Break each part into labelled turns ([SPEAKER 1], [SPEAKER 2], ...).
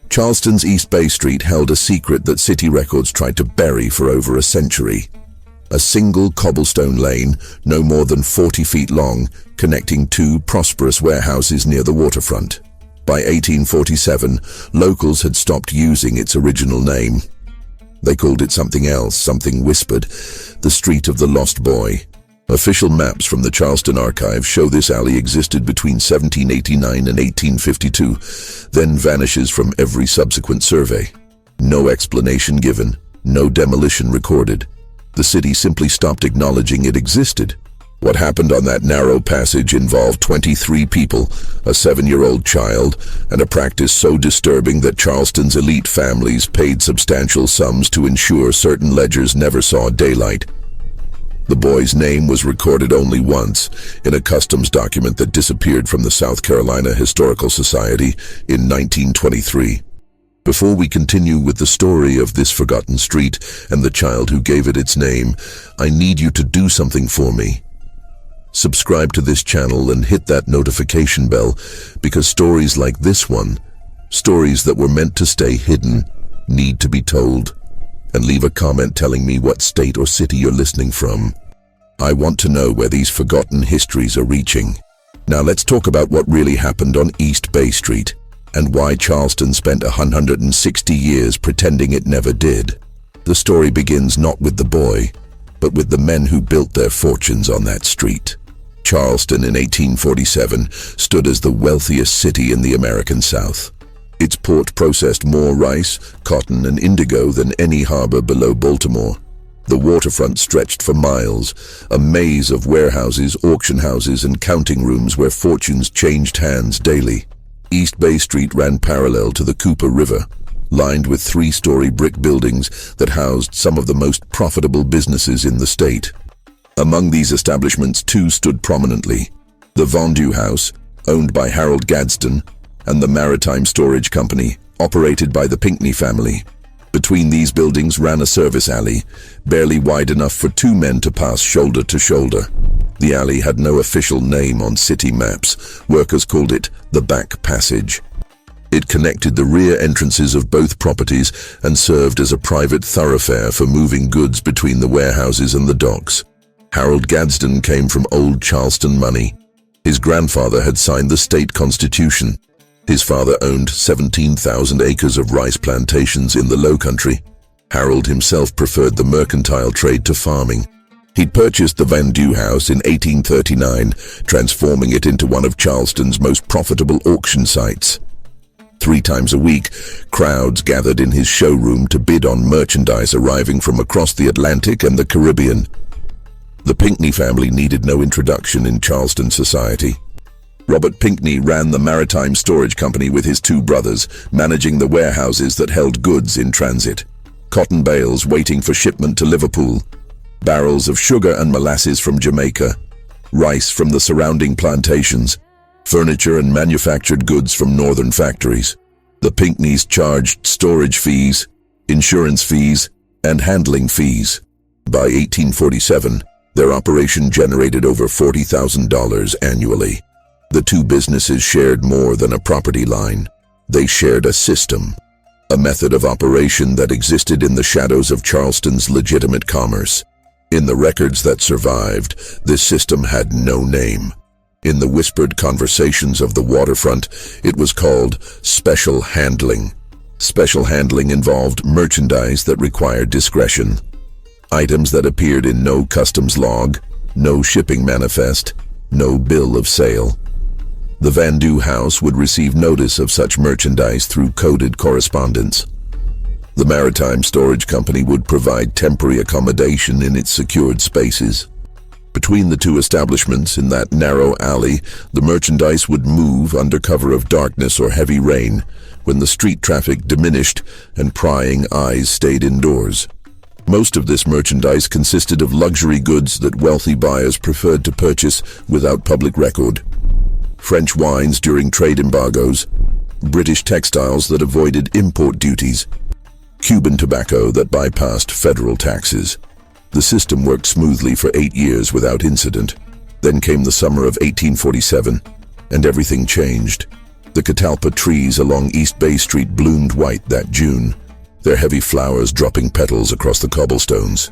[SPEAKER 1] Charleston's East Bay Street held a secret that city records tried to bury for over a century. A single cobblestone lane, no more than 40 feet long, connecting two prosperous warehouses near the waterfront. By 1847, locals had stopped using its original name. They called it something else, something whispered, the Street of the Lost Boy. Official maps from the Charleston archive show this alley existed between 1789 and 1852, then vanishes from every subsequent survey. No explanation given, no demolition recorded. The city simply stopped acknowledging it existed. What happened on that narrow passage involved 23 people, a 7-year-old child, and a practice so disturbing that Charleston's elite families paid substantial sums to ensure certain ledgers never saw daylight. The boy's name was recorded only once, in a customs document that disappeared from the South Carolina Historical Society in 1923. Before we continue with the story of this forgotten street and the child who gave it its name, I need you to do something for me. Subscribe to this channel and hit that notification bell, because stories like this one, stories that were meant to stay hidden, need to be told. And leave a comment telling me what state or city you're listening from. I want to know where these forgotten histories are reaching. Now let's talk about what really happened on East Bay Street, and why Charleston spent 160 years pretending it never did. The story begins not with the boy, but with the men who built their fortunes on that street. Charleston in 1847 stood as the wealthiest city in the American South. Its port processed more rice, cotton, and indigo than any harbor below Baltimore. The waterfront stretched for miles, a maze of warehouses, auction houses, and counting rooms where fortunes changed hands daily. East Bay Street ran parallel to the Cooper River, lined with 3-story brick buildings that housed some of the most profitable businesses in the state. Among these establishments, two stood prominently: the Vendue House, owned by Harold Gadsden, and the Maritime Storage Company, operated by the Pinckney family. Between these buildings ran a service alley, barely wide enough for 2 men to pass shoulder to shoulder. The alley had no official name on city maps. Workers called it the Back Passage. It connected the rear entrances of both properties and served as a private thoroughfare for moving goods between the warehouses and the docks. Harold Gadsden came from old Charleston money. His grandfather had signed the state constitution. His father owned 17,000 acres of rice plantations in the Low Country. Harold himself preferred the mercantile trade to farming. He'd purchased the Vendue House in 1839, transforming it into one of Charleston's most profitable auction sites. 3 times a week, crowds gathered in his showroom to bid on merchandise arriving from across the Atlantic and the Caribbean. The Pinckney family needed no introduction in Charleston society. Robert Pinckney ran the Maritime Storage Company with his 2 brothers, managing the warehouses that held goods in transit. Cotton bales waiting for shipment to Liverpool, barrels of sugar and molasses from Jamaica, rice from the surrounding plantations, furniture and manufactured goods from northern factories. The Pinckneys charged storage fees, insurance fees, and handling fees. By 1847, their operation generated over $40,000 annually. The 2 businesses shared more than a property line. They shared a system, a method of operation that existed in the shadows of Charleston's legitimate commerce. In the records that survived, this system had no name. In the whispered conversations of the waterfront, it was called special handling. Special handling involved merchandise that required discretion. Items that appeared in no customs log, no shipping manifest, no bill of sale. The Vendue House would receive notice of such merchandise through coded correspondence. The Maritime Storage Company would provide temporary accommodation in its secured spaces. Between the 2 establishments in that narrow alley, the merchandise would move under cover of darkness or heavy rain, when the street traffic diminished and prying eyes stayed indoors. Most of this merchandise consisted of luxury goods that wealthy buyers preferred to purchase without public record. French wines during trade embargoes, British textiles that avoided import duties, Cuban tobacco that bypassed federal taxes. The system worked smoothly for 8 years without incident. Then came the summer of 1847, and everything changed. The catalpa trees along East Bay Street bloomed white that June, their heavy flowers dropping petals across the cobblestones.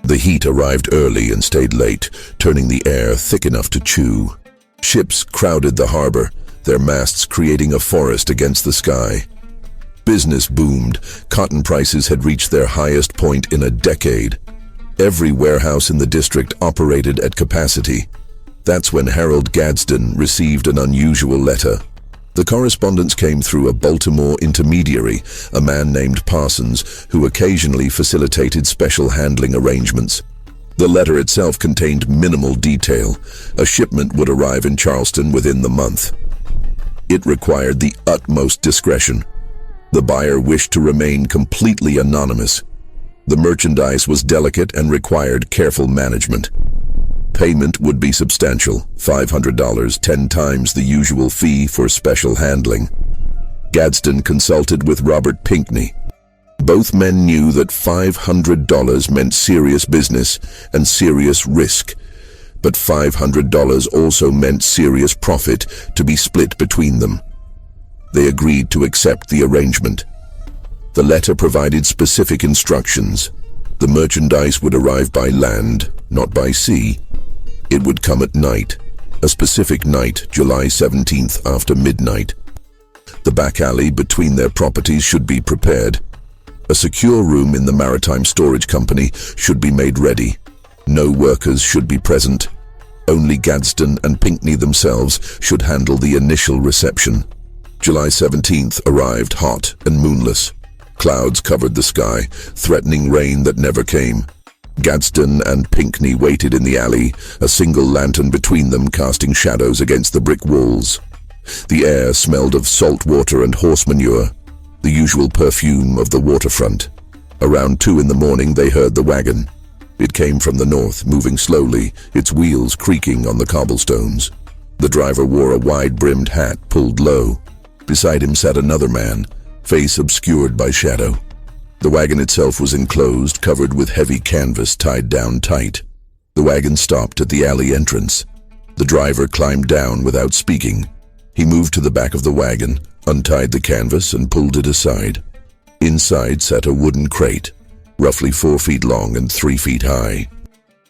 [SPEAKER 1] The heat arrived early and stayed late, turning the air thick enough to chew. Ships crowded the harbor, their masts creating a forest against the sky. Business boomed. Cotton prices had reached their highest point in a decade. Every warehouse in the district operated at capacity. That's when Harold Gadsden received an unusual letter. The correspondence came through a Baltimore intermediary, a man named Parsons, who occasionally facilitated special handling arrangements. The letter itself contained minimal detail. A shipment would arrive in Charleston within the month. It required the utmost discretion. The buyer wished to remain completely anonymous. The merchandise was delicate and required careful management. Payment would be substantial, $500, 10 times the usual fee for special handling. Gadsden consulted with Robert Pinckney. Both men knew that $500 meant serious business and serious risk, but $500 also meant serious profit to be split between them. They agreed to accept the arrangement. The letter provided specific instructions. The merchandise would arrive by land, not by sea. It would come at night, a specific night, July 17th after midnight. The back alley between their properties should be prepared. A secure room in the Maritime Storage Company should be made ready. No workers should be present. Only Gadsden and Pinckney themselves should handle the initial reception. July 17th arrived hot and moonless. Clouds covered the sky, threatening rain that never came. Gadsden and Pinckney waited in the alley, a single lantern between them casting shadows against the brick walls. The air smelled of salt water and horse manure, the usual perfume of the waterfront. Around 2 in the morning they heard the wagon. It came from the north, moving slowly, its wheels creaking on the cobblestones. The driver wore a wide-brimmed hat pulled low. Beside him sat another man, face obscured by shadow. The wagon itself was enclosed, covered with heavy canvas tied down tight. The wagon stopped at the alley entrance. The driver climbed down without speaking. He moved to the back of the wagon, untied the canvas, and pulled it aside. Inside sat a wooden crate, roughly 4 feet long and 3 feet high.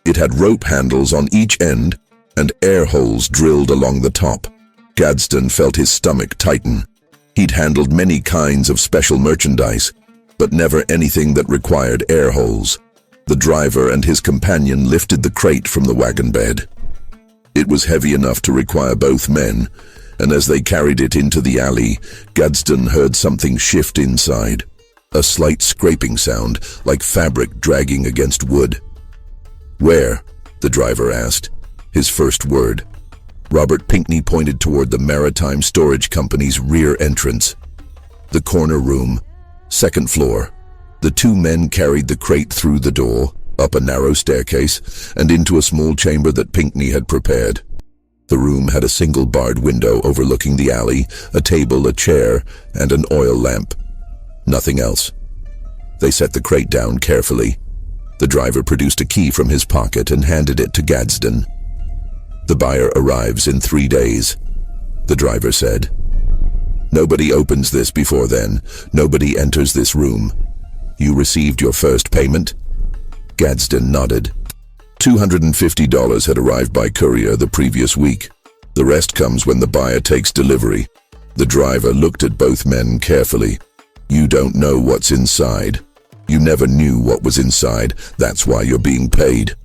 [SPEAKER 1] It had rope handles on each end and air holes drilled along the top. Gadsden felt his stomach tighten. He'd handled many kinds of special merchandise, but never anything that required air holes. The driver and his companion lifted the crate from the wagon bed. It was heavy enough to require both men, and as they carried it into the alley, Gadsden heard something shift inside. A slight scraping sound, like fabric dragging against wood. "Where?" the driver asked, his first word. Robert Pinckney pointed toward the Maritime Storage Company's rear entrance. The corner room, 2nd floor. The 2 men carried the crate through the door, up a narrow staircase, and into a small chamber that Pinckney had prepared. The room had a single barred window overlooking the alley, a table, a chair, and an oil lamp. Nothing else. They set the crate down carefully. The driver produced a key from his pocket and handed it to Gadsden. "The buyer arrives in 3 days," the driver said. "Nobody opens this before then. Nobody enters this room. You received your first payment?" Gadsden nodded. $250 had arrived by courier the previous week. The rest comes when the buyer takes delivery. The driver looked at both men carefully. "You don't know what's inside. You never knew what was inside. That's why you're being paid."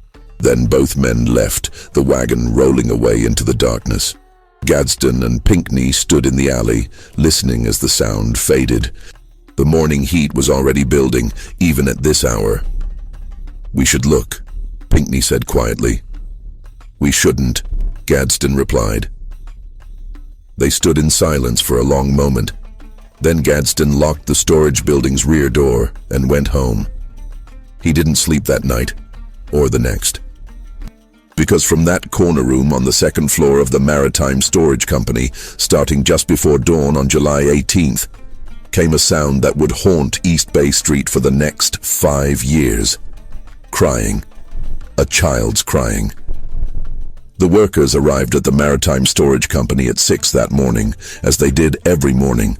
[SPEAKER 1] Then both men left, the wagon rolling away into the darkness. Gadsden and Pinckney stood in the alley, listening as the sound faded. The morning heat was already building, even at this hour. "We should look," Pinckney said quietly. "We shouldn't," Gadsden replied. They stood in silence for a long moment. Then Gadsden locked the storage building's rear door and went home. He didn't sleep that night, or the next. Because from that corner room on the 2nd floor of the Maritime Storage Company, starting just before dawn on July 18th, came a sound that would haunt East Bay Street for the next 5 years. Crying. A child's crying. The workers arrived at the maritime storage company at 6 that morning, as they did every morning.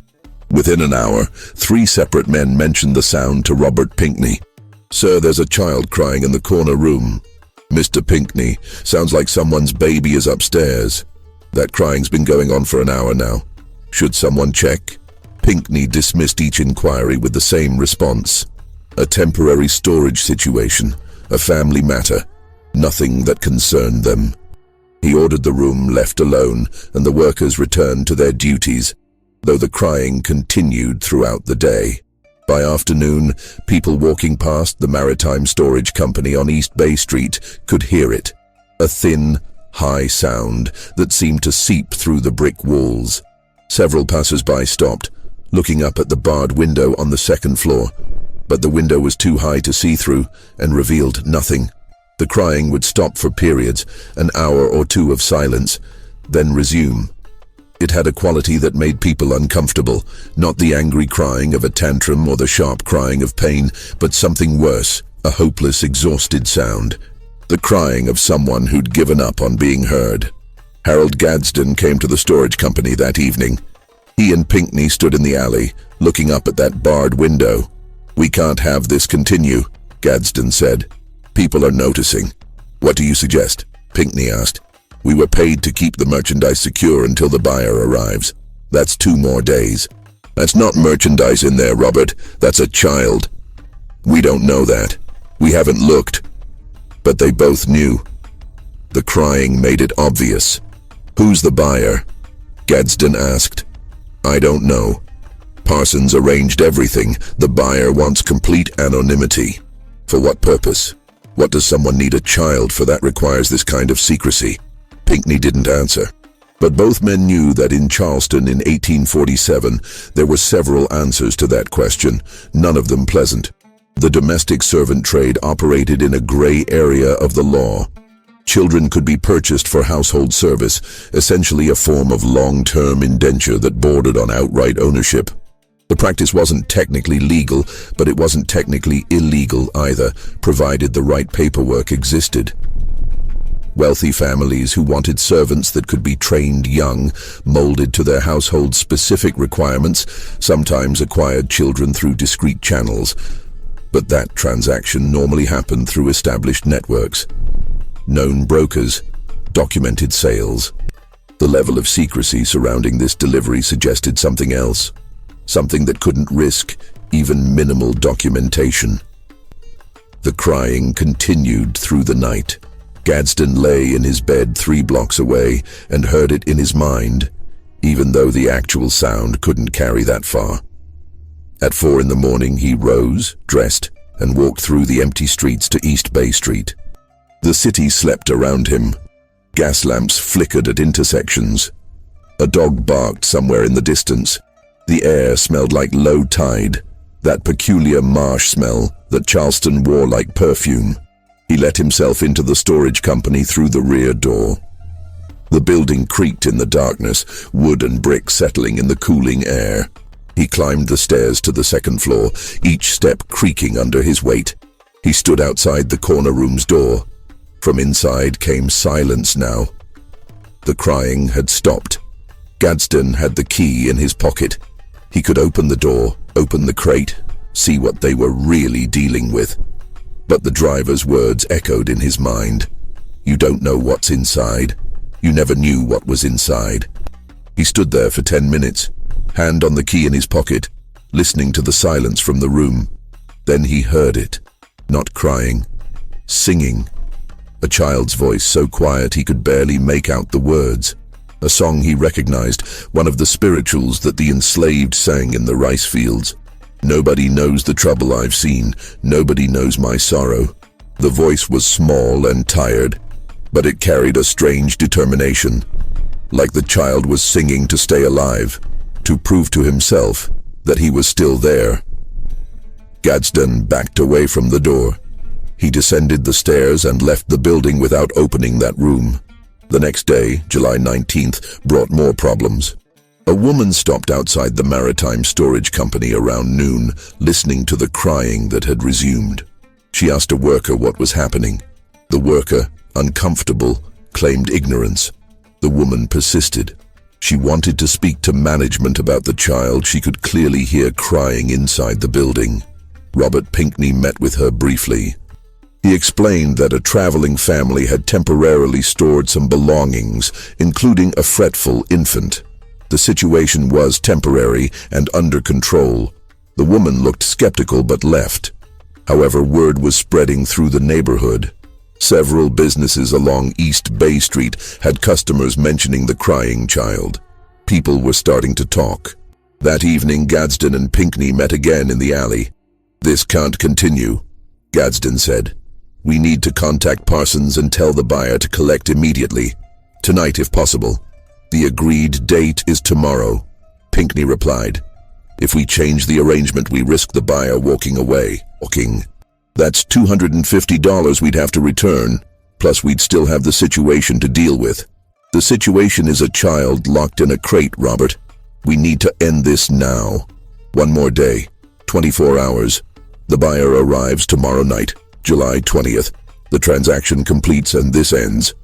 [SPEAKER 1] Within an hour, 3 separate men mentioned the sound to Robert Pinckney. "Sir, there's a child crying in the corner room." "Mr. Pinckney, sounds like someone's baby is upstairs." "That crying's been going on for an hour now. Should someone check?" Pinckney dismissed each inquiry with the same response. "A temporary storage situation, a family matter, nothing that concerned them." He ordered the room left alone, and the workers returned to their duties, though the crying continued throughout the day. By afternoon, people walking past the maritime storage company on East Bay Street could hear it, a thin, high sound that seemed to seep through the brick walls. Several passers-by stopped, looking up at the barred window on the second floor, but the window was too high to see through and revealed nothing. The crying would stop for periods, an hour or two of silence, then resume. It had a quality that made people uncomfortable, not the angry crying of a tantrum or the sharp crying of pain, but something worse, a hopeless, exhausted sound. The crying of someone who'd given up on being heard. Harold Gadsden came to the storage company that evening. He and Pinckney stood in the alley, looking up at that barred window. "We can't have this continue," Gadsden said. "People are noticing." "What do you suggest?" Pinckney asked. "We were paid to keep the merchandise secure until the buyer arrives. That's 2 more days." "That's not merchandise in there, Robert. That's a child." "We don't know that. We haven't looked." But they both knew. The crying made it obvious. "Who's the buyer?" Gadsden asked. "I don't know. Parsons arranged everything. The buyer wants complete anonymity." "For what purpose? What does someone need a child for that requires this kind of secrecy?" Pinckney didn't answer. But both men knew that in Charleston in 1847 there were several answers to that question, none of them pleasant. The domestic servant trade operated in a gray area of the law. Children could be purchased for household service, essentially a form of long-term indenture that bordered on outright ownership. The practice wasn't technically legal, but it wasn't technically illegal either, provided the right paperwork existed. Wealthy families who wanted servants that could be trained young, molded to their household's specific requirements, sometimes acquired children through discreet channels. But that transaction normally happened through established networks. Known brokers, documented sales. The level of secrecy surrounding this delivery suggested something else. Something that couldn't risk even minimal documentation. The crying continued through the night. Gadsden lay in his bed 3 blocks away and heard it in his mind, even though the actual sound couldn't carry that far. At 4 in the morning he rose, dressed, and walked through the empty streets to East Bay Street. The city slept around him. Gas lamps flickered at intersections. A dog barked somewhere in the distance. The air smelled like low tide, that peculiar marsh smell that Charleston wore like perfume. He let himself into the storage company through the rear door. The building creaked in the darkness, wood and brick settling in the cooling air. He climbed the stairs to the second floor, each step creaking under his weight. He stood outside the corner room's door. From inside came silence now. The crying had stopped. Gadsden had the key in his pocket. He could open the door, open the crate, see what they were really dealing with. But the driver's words echoed in his mind. "You don't know what's inside. You never knew what was inside." He stood there for 10 minutes, hand on the key in his pocket, listening to the silence from the room. Then he heard it, not crying, singing. A child's voice so quiet he could barely make out the words. A song he recognized, one of the spirituals that the enslaved sang in the rice fields. "Nobody knows the trouble I've seen. Nobody knows my sorrow." The voice was small and tired, but it carried a strange determination, like the child was singing to stay alive, to prove to himself that he was still there. Gadsden backed away from the door. He descended the stairs and left the building without opening that room. The next day, July 19th, brought more problems. A woman stopped outside the maritime storage company around noon, listening to the crying that had resumed. She asked a worker what was happening. The worker, uncomfortable, claimed ignorance. The woman persisted. She wanted to speak to management about the child she could clearly hear crying inside the building. Robert Pinckney met with her briefly. He explained that a traveling family had temporarily stored some belongings, including a fretful infant. The situation was temporary and under control. The woman looked skeptical but left. However, word was spreading through the neighborhood. Several businesses along East Bay Street had customers mentioning the crying child. People were starting to talk. That evening, Gadsden and Pinckney met again in the alley. "This can't continue," Gadsden said. "We need to contact Parsons and tell the buyer to collect immediately. Tonight, if possible." "The agreed date is tomorrow," Pinckney replied. "If we change the arrangement, we risk the buyer walking away." "That's $250 we'd have to return, plus we'd still have the situation to deal with." "The situation is a child locked in a crate, Robert. We need to end this now." "One more day, 24 hours. The buyer arrives tomorrow night, July 20th. The transaction completes and this ends."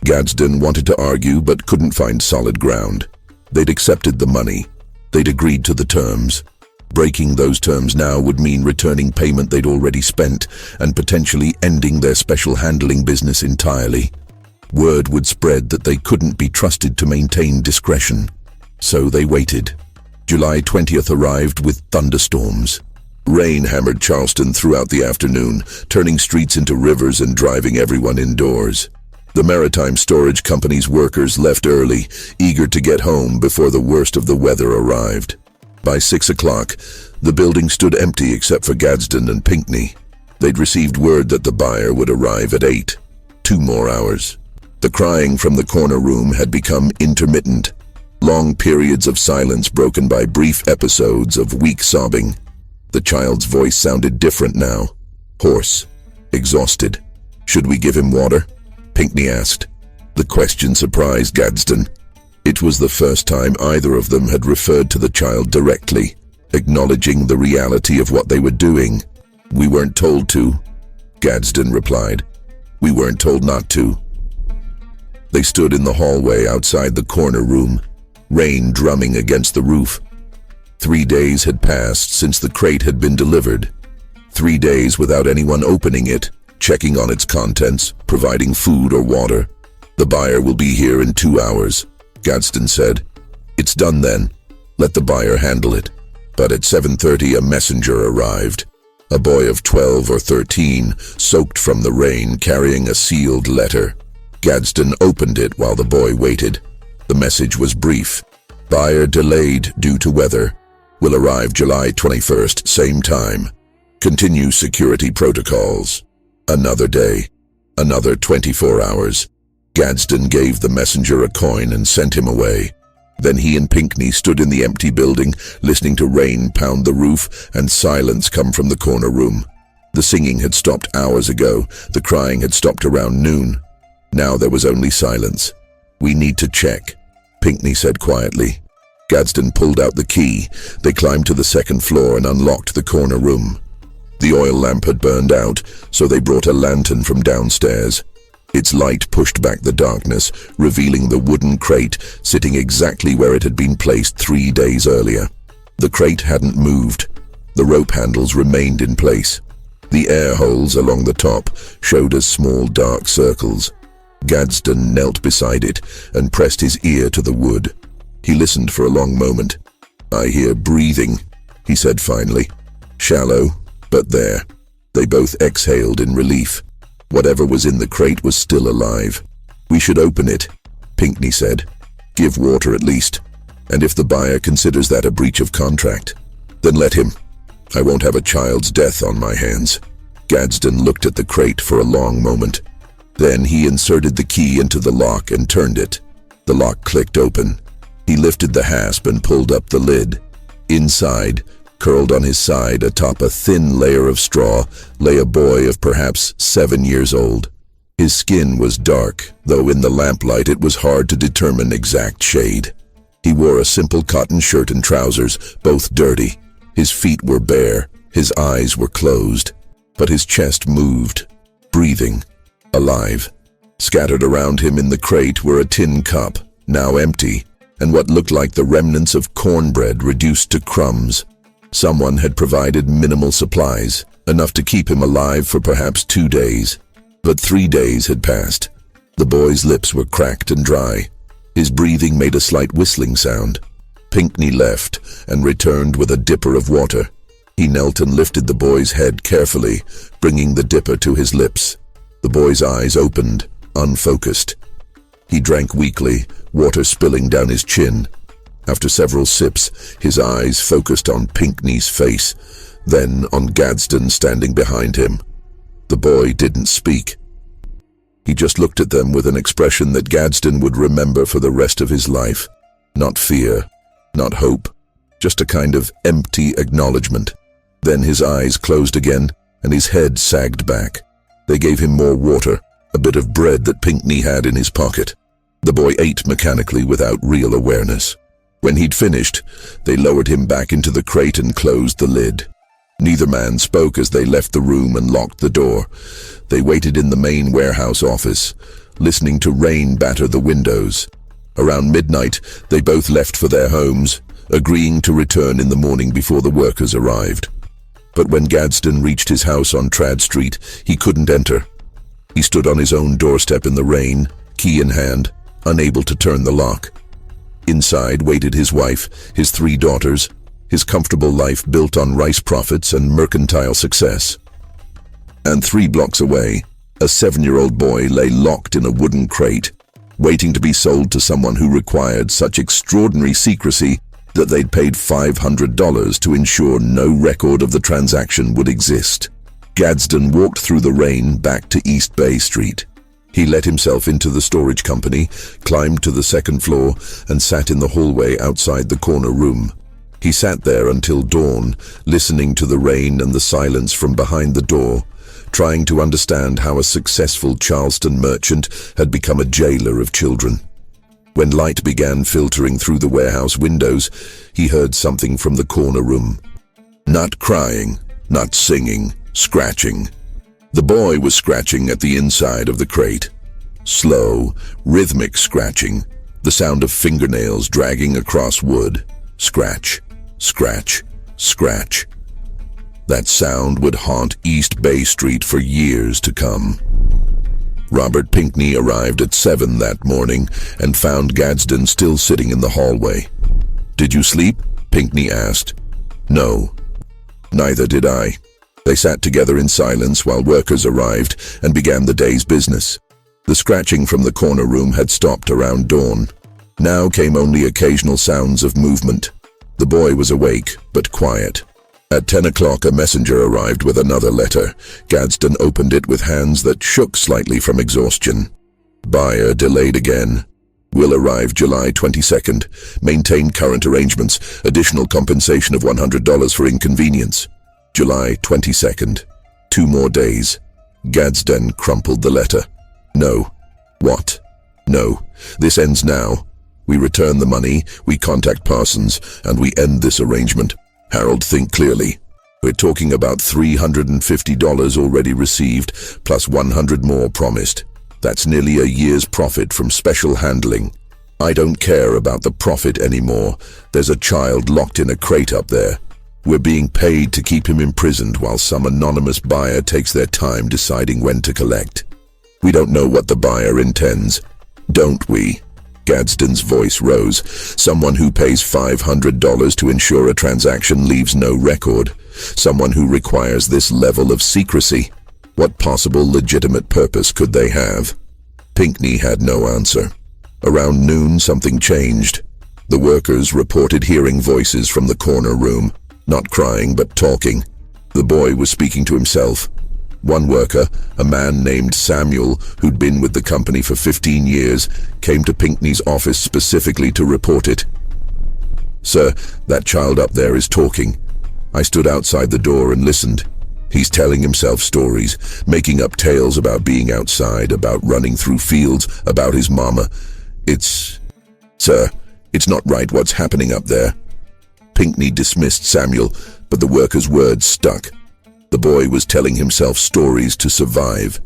[SPEAKER 1] Gadsden wanted to argue but couldn't find solid ground. They'd accepted the money. They'd agreed to the terms. Breaking those terms now would mean returning payment they'd already spent and potentially ending their special handling business entirely. Word would spread that they couldn't be trusted to maintain discretion. So they waited. July 20th arrived with thunderstorms. Rain hammered Charleston throughout the afternoon, turning streets into rivers and driving everyone indoors. The maritime storage company's workers left early, eager to get home before the worst of the weather arrived. By 6 o'clock, the building stood empty except for Gadsden and Pinckney. They'd received word that the buyer would arrive at 8. 2 more hours. The crying from the corner room had become intermittent. Long periods of silence broken by brief episodes of weak sobbing. The child's voice sounded different now. Hoarse. Exhausted. "Should we give him water?" Pinckney asked. The question surprised Gadsden. It was the first time either of them had referred to the child directly, acknowledging the reality of what they were doing. "We weren't told to," Gadsden replied. "We weren't told not to." They stood in the hallway outside the corner room, rain drumming against the roof. 3 days had passed since the crate had been delivered. 3 days without anyone opening it, checking on its contents, providing food or water. "The buyer will be here in 2 hours. Gadsden said. "It's done then. Let the buyer handle it." But at 7:30 a messenger arrived. A boy of 12 or 13, soaked from the rain, carrying a sealed letter. Gadsden opened it while the boy waited. The message was brief. "Buyer delayed due to weather. Will arrive July 21st, same time. Continue security protocols." Another day. Another 24 hours. Gadsden gave the messenger a coin and sent him away. Then he and Pinckney stood in the empty building, listening to rain pound the roof and silence come from the corner room. The singing had stopped hours ago. The crying had stopped around noon. Now there was only silence. "We need to check," Pinckney said quietly. Gadsden pulled out the key. They climbed to the second floor and unlocked the corner room. The oil lamp had burned out, so they brought a lantern from downstairs. Its light pushed back the darkness, revealing the wooden crate sitting exactly where it had been placed 3 days earlier. The crate hadn't moved. The rope handles remained in place. The air holes along the top showed as small dark circles. Gadsden knelt beside it and pressed his ear to the wood. He listened for a long moment. "I hear breathing," he said finally. "Shallow, but there." They both exhaled in relief. Whatever was in the crate was still alive. "We should open it," Pinckney said. "Give water at least. And if the buyer considers that a breach of contract, then let him. I won't have a child's death on my hands." Gadsden looked at the crate for a long moment. Then he inserted the key into the lock and turned it. The lock clicked open. He lifted the hasp and pulled up the lid. Inside, curled on his side atop a thin layer of straw, lay a boy of perhaps 7 years old. His skin was dark, though in the lamplight it was hard to determine exact shade. He wore a simple cotton shirt and trousers, both dirty. His feet were bare, his eyes were closed, but his chest moved, breathing, alive. Scattered around him in the crate were a tin cup, now empty, and what looked like the remnants of cornbread reduced to crumbs. Someone had provided minimal supplies, enough to keep him alive for perhaps 2 days. But 3 days had passed. The boy's lips were cracked and dry. His breathing made a slight whistling sound. Pinckney left and returned with a dipper of water. He knelt and lifted the boy's head carefully, bringing the dipper to his lips. The boy's eyes opened, unfocused. He drank weakly, water spilling down his chin. After several sips, his eyes focused on Pinckney's face, then on Gadsden standing behind him. The boy didn't speak. He just looked at them with an expression that Gadsden would remember for the rest of his life. Not fear, not hope, just a kind of empty acknowledgement. Then his eyes closed again, and his head sagged back. They gave him more water, a bit of bread that Pinckney had in his pocket. The boy ate mechanically without real awareness. When he'd finished, they lowered him back into the crate and closed the lid. Neither man spoke as they left the room and locked the door. They waited in the main warehouse office, listening to rain batter the windows. Around midnight, they both left for their homes, agreeing to return in the morning before the workers arrived. But when Gadsden reached his house on Trad Street, he couldn't enter. He stood on his own doorstep in the rain, key in hand, unable to turn the lock. Inside waited his wife, his 3 daughters, his comfortable life built on rice profits and mercantile success. And 3 blocks away, a 7-year-old boy lay locked in a wooden crate, waiting to be sold to someone who required such extraordinary secrecy that they'd paid $500 to ensure no record of the transaction would exist. Gadsden walked through the rain back to East Bay Street. He let himself into the storage company, climbed to the 2nd floor, and sat in the hallway outside the corner room. He sat there until dawn, listening to the rain and the silence from behind the door, trying to understand how a successful Charleston merchant had become a jailer of children. When light began filtering through the warehouse windows, he heard something from the corner room. Not crying, not singing, scratching. The boy was scratching at the inside of the crate. Slow, rhythmic scratching, the sound of fingernails dragging across wood. Scratch, scratch, scratch. That sound would haunt East Bay Street for years to come. Robert Pinckney arrived at 7 that morning and found Gadsden still sitting in the hallway. "Did you sleep?" Pinckney asked. "No. Neither did I." They sat together in silence while workers arrived and began the day's business. The scratching from the corner room had stopped around dawn. Now came only occasional sounds of movement. The boy was awake, but quiet. At 10 o'clock, a messenger arrived with another letter. Gadsden opened it with hands that shook slightly from exhaustion. "Buyer delayed again. Will arrive July 22nd. Maintain current arrangements. Additional compensation of $100 for inconvenience. July 22nd. 2 more days." Gadsden crumpled the letter. "No." "What?" "No. This ends now. We return the money, we contact Parsons, and we end this arrangement. Harold, think clearly. We're talking about $350 already received, plus 100 more promised. That's nearly a year's profit from special handling. I don't care about the profit anymore. There's a child locked in a crate up there. We're being paid to keep him imprisoned while some anonymous buyer takes their time deciding when to collect. We don't know what the buyer intends, don't we?" Gadsden's voice rose. "Someone who pays $500 to ensure a transaction leaves no record. Someone who requires this level of secrecy. What possible legitimate purpose could they have?" Pinckney had no answer. Around noon, something changed. The workers reported hearing voices from the corner room, not crying but talking. The boy was speaking to himself. One worker, a man named Samuel, who'd been with the company for 15 years, came to Pinckney's office specifically to report it. "Sir, that child up there is talking. I stood outside the door and listened. He's telling himself stories, making up tales about being outside, about running through fields, about his mama. Sir, it's not right what's happening up there." Pinckney dismissed Samuel, but the worker's words stuck. The boy was telling himself stories to survive.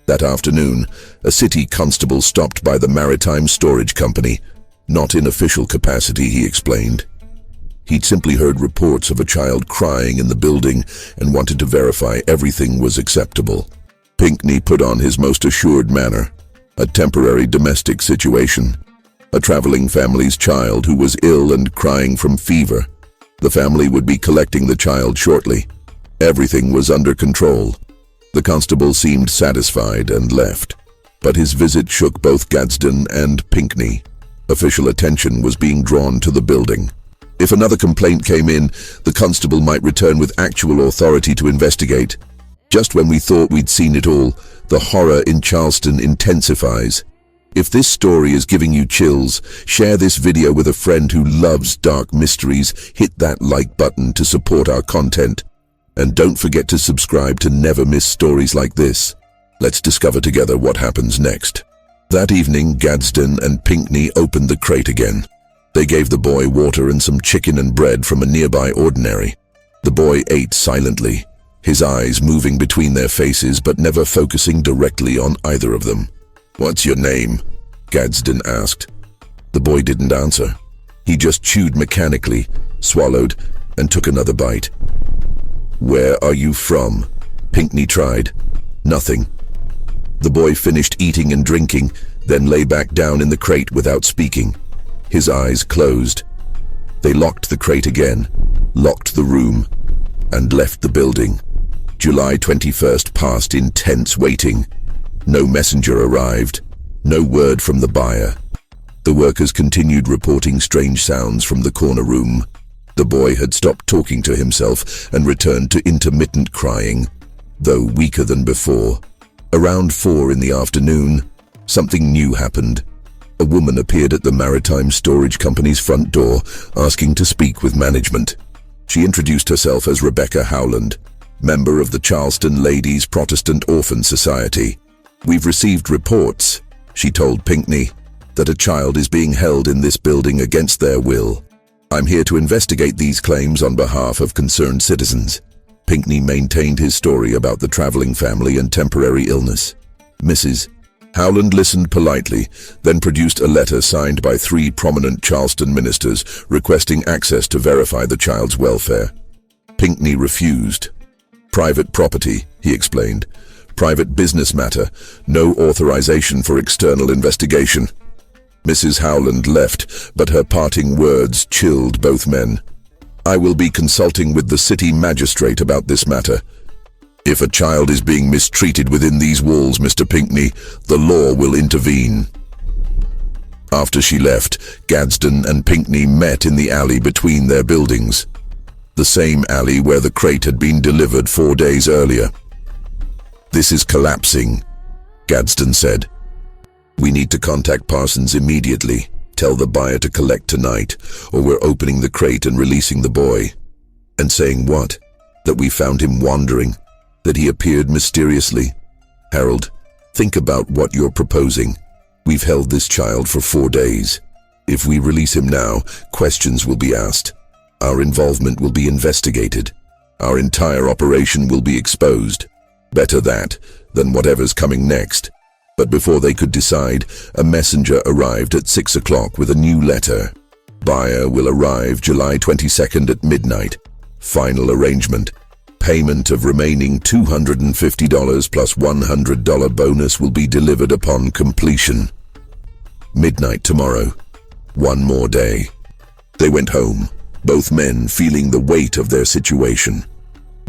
[SPEAKER 1] That afternoon, a city constable stopped by the maritime storage company. Not in official capacity, he explained. He'd simply heard reports of a child crying in the building and wanted to verify everything was acceptable. Pinckney put on his most assured manner. A temporary domestic situation. A traveling family's child who was ill and crying from fever. The family would be collecting the child shortly. Everything was under control. The constable seemed satisfied and left. But his visit shook both Gadsden and Pinckney. Official attention was being drawn to the building. If another complaint came in, the constable might return with actual authority to investigate. Just when we thought we'd seen it all, the horror in Charleston intensifies. If this story is giving you chills, share this video with a friend who loves dark mysteries. Hit that like button to support our content. And don't forget to subscribe to never miss stories like this. Let's discover together what happens next. That evening, Gadsden and Pinckney opened the crate again. They gave the boy water and some chicken and bread from a nearby ordinary. The boy ate silently, his eyes moving between their faces but never focusing directly on either of them. "What's your name?" Gadsden asked. The boy didn't answer. He just chewed mechanically, swallowed, and took another bite. "Where are you from?" Pinckney tried. Nothing. The boy finished eating and drinking, then lay back down in the crate without speaking. His eyes closed. They locked the crate again, locked the room, and left the building. July 21st passed in tense waiting. No messenger arrived, no word from the buyer. The workers continued reporting strange sounds from the corner room. The boy had stopped talking to himself and returned to intermittent crying, though weaker than before. Around 4 in the afternoon, something new happened. A woman appeared at the maritime storage company's front door, asking to speak with management. She introduced herself as Rebecca Howland, member of the Charleston Ladies Protestant Orphan Society. "We've received reports," she told Pinckney, "that a child is being held in this building against their will. I'm here to investigate these claims on behalf of concerned citizens." Pinckney maintained his story about the traveling family and temporary illness. Mrs. Howland listened politely, then produced a letter signed by 3 prominent Charleston ministers requesting access to verify the child's welfare. Pinckney refused. "Private property," he explained. "Private business matter. No authorization for external investigation." Mrs. Howland left, but her parting words chilled both men. "I will be consulting with the city magistrate about this matter. If a child is being mistreated within these walls, Mr. Pinckney, the law will intervene." After she left, Gadsden and Pinckney met in the alley between their buildings. The same alley where the crate had been delivered 4 days earlier. "This is collapsing," Gadsden said. "We need to contact Parsons immediately. Tell the buyer to collect tonight, or we're opening the crate and releasing the boy." "And saying what?" "That we found him wandering. That he appeared mysteriously." "Harold, think about what you're proposing. We've held this child for 4 days. If we release him now, questions will be asked. Our involvement will be investigated. Our entire operation will be exposed. Better that than whatever's coming next." But before they could decide, a messenger arrived at 6 o'clock with a new letter. "Buyer will arrive July 22nd at midnight. Final arrangement. Payment of remaining $250 plus $100 bonus will be delivered upon completion." Midnight tomorrow. One more day. They went home, both men feeling the weight of their situation.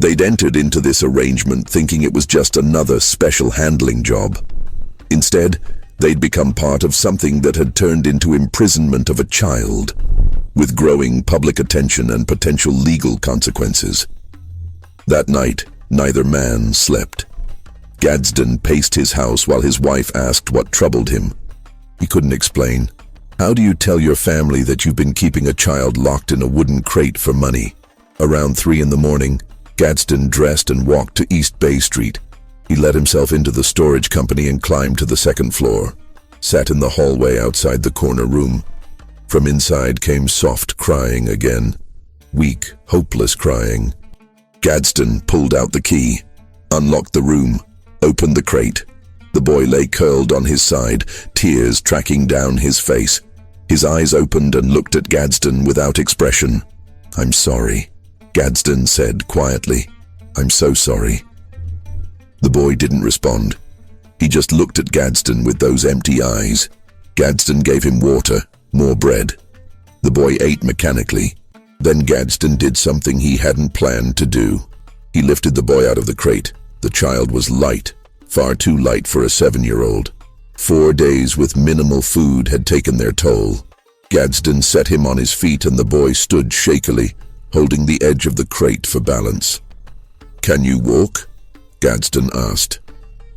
[SPEAKER 1] They'd entered into this arrangement thinking it was just another special handling job. Instead, they'd become part of something that had turned into imprisonment of a child, with growing public attention and potential legal consequences. That night, neither man slept. Gadsden paced his house while his wife asked what troubled him. He couldn't explain. "How do you tell your family that you've been keeping a child locked in a wooden crate for money?" Around 3 in the morning, Gadsden dressed and walked to East Bay Street. He let himself into the storage company and climbed to the 2nd floor, sat in the hallway outside the corner room. From inside came soft crying again, weak, hopeless crying. Gadsden pulled out the key, unlocked the room, opened the crate. The boy lay curled on his side, tears tracking down his face. His eyes opened and looked at Gadsden without expression. "I'm sorry," Gadsden said quietly. "I'm so sorry." The boy didn't respond. He just looked at Gadsden with those empty eyes. Gadsden gave him water, more bread. The boy ate mechanically. Then Gadsden did something he hadn't planned to do. He lifted the boy out of the crate. The child was light, far too light for a 7-year-old. 4 days with minimal food had taken their toll. Gadsden set him on his feet and the boy stood shakily, holding the edge of the crate for balance. "Can you walk?" Gadsden asked.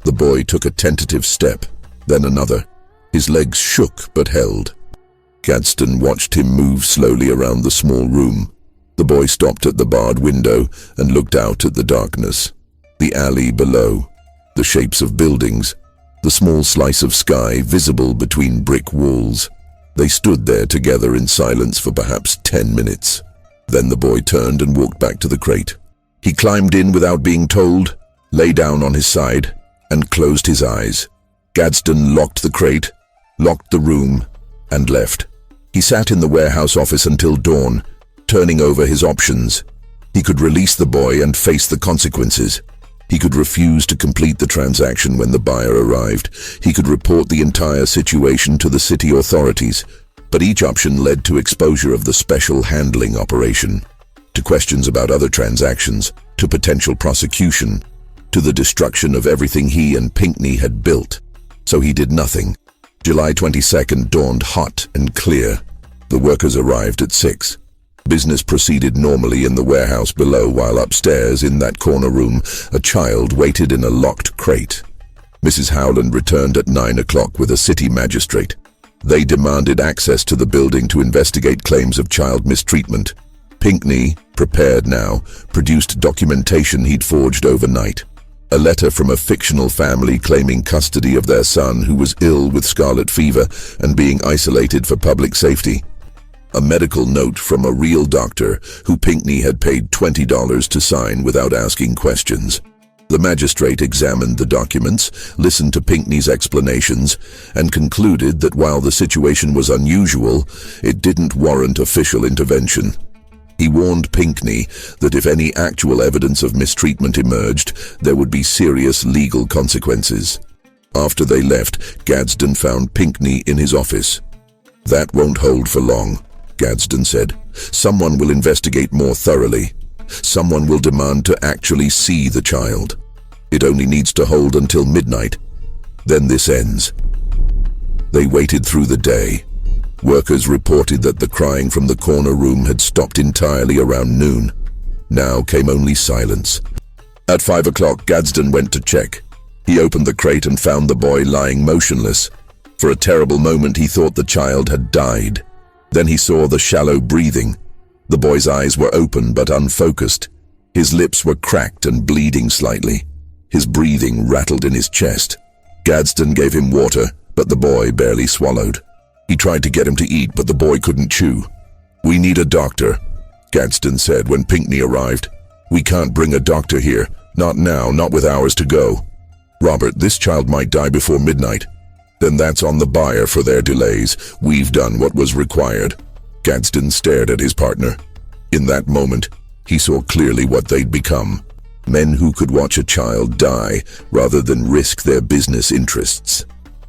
[SPEAKER 1] The boy took a tentative step, then another. His legs shook but held. Gadsden watched him move slowly around the small room. The boy stopped at the barred window and looked out at the darkness. The alley below, the shapes of buildings, the small slice of sky visible between brick walls. They stood there together in silence for perhaps 10 minutes. Then the boy turned and walked back to the crate. He climbed in without being told, lay down on his side, and closed his eyes. Gadsden locked the crate, locked the room, and left. He sat in the warehouse office until dawn, turning over his options. He could release the boy and face the consequences. He could refuse to complete the transaction when the buyer arrived. He could report the entire situation to the city authorities. But each option led to exposure of the special handling operation, to questions about other transactions, to potential prosecution, to the destruction of everything he and Pinckney had built. So he did nothing. July 22nd dawned hot and clear. The workers arrived at 6. Business proceeded normally in the warehouse below, while upstairs, in that corner room, a child waited in a locked crate. Mrs. Howland returned at 9 o'clock with a city magistrate. They demanded access to the building to investigate claims of child mistreatment. Pinckney, prepared now, produced documentation he'd forged overnight. A letter from a fictional family claiming custody of their son who was ill with scarlet fever and being isolated for public safety. A medical note from a real doctor who Pinckney had paid $20 to sign without asking questions. The magistrate examined the documents, listened to Pinckney's explanations, and concluded that while the situation was unusual, it didn't warrant official intervention. He warned Pinckney that if any actual evidence of mistreatment emerged, there would be serious legal consequences. After they left, Gadsden found Pinckney in his office. "That won't hold for long," Gadsden said. "Someone will investigate more thoroughly. Someone will demand to actually see the child. It only needs to hold until midnight. Then this ends." They waited through the day. Workers reported that the crying from the corner room had stopped entirely around noon. Now came only silence. At 5 o'clock, Gadsden went to check. He opened the crate and found the boy lying motionless. For a terrible moment, he thought the child had died. Then he saw the shallow breathing. The boy's eyes were open but unfocused. His lips were cracked and bleeding slightly. His breathing rattled in his chest. Gadsden gave him water, but the boy barely swallowed. He tried to get him to eat, but the boy couldn't chew. "We need a doctor," Gadsden said when Pinckney arrived. "We can't bring a doctor here. Not now, not with hours to go. Robert, this child might die before midnight." "Then that's on the buyer for their delays. We've done what was required." Gadsden stared at his partner. In that moment, he saw clearly what they'd become. Men who could watch a child die rather than risk their business interests.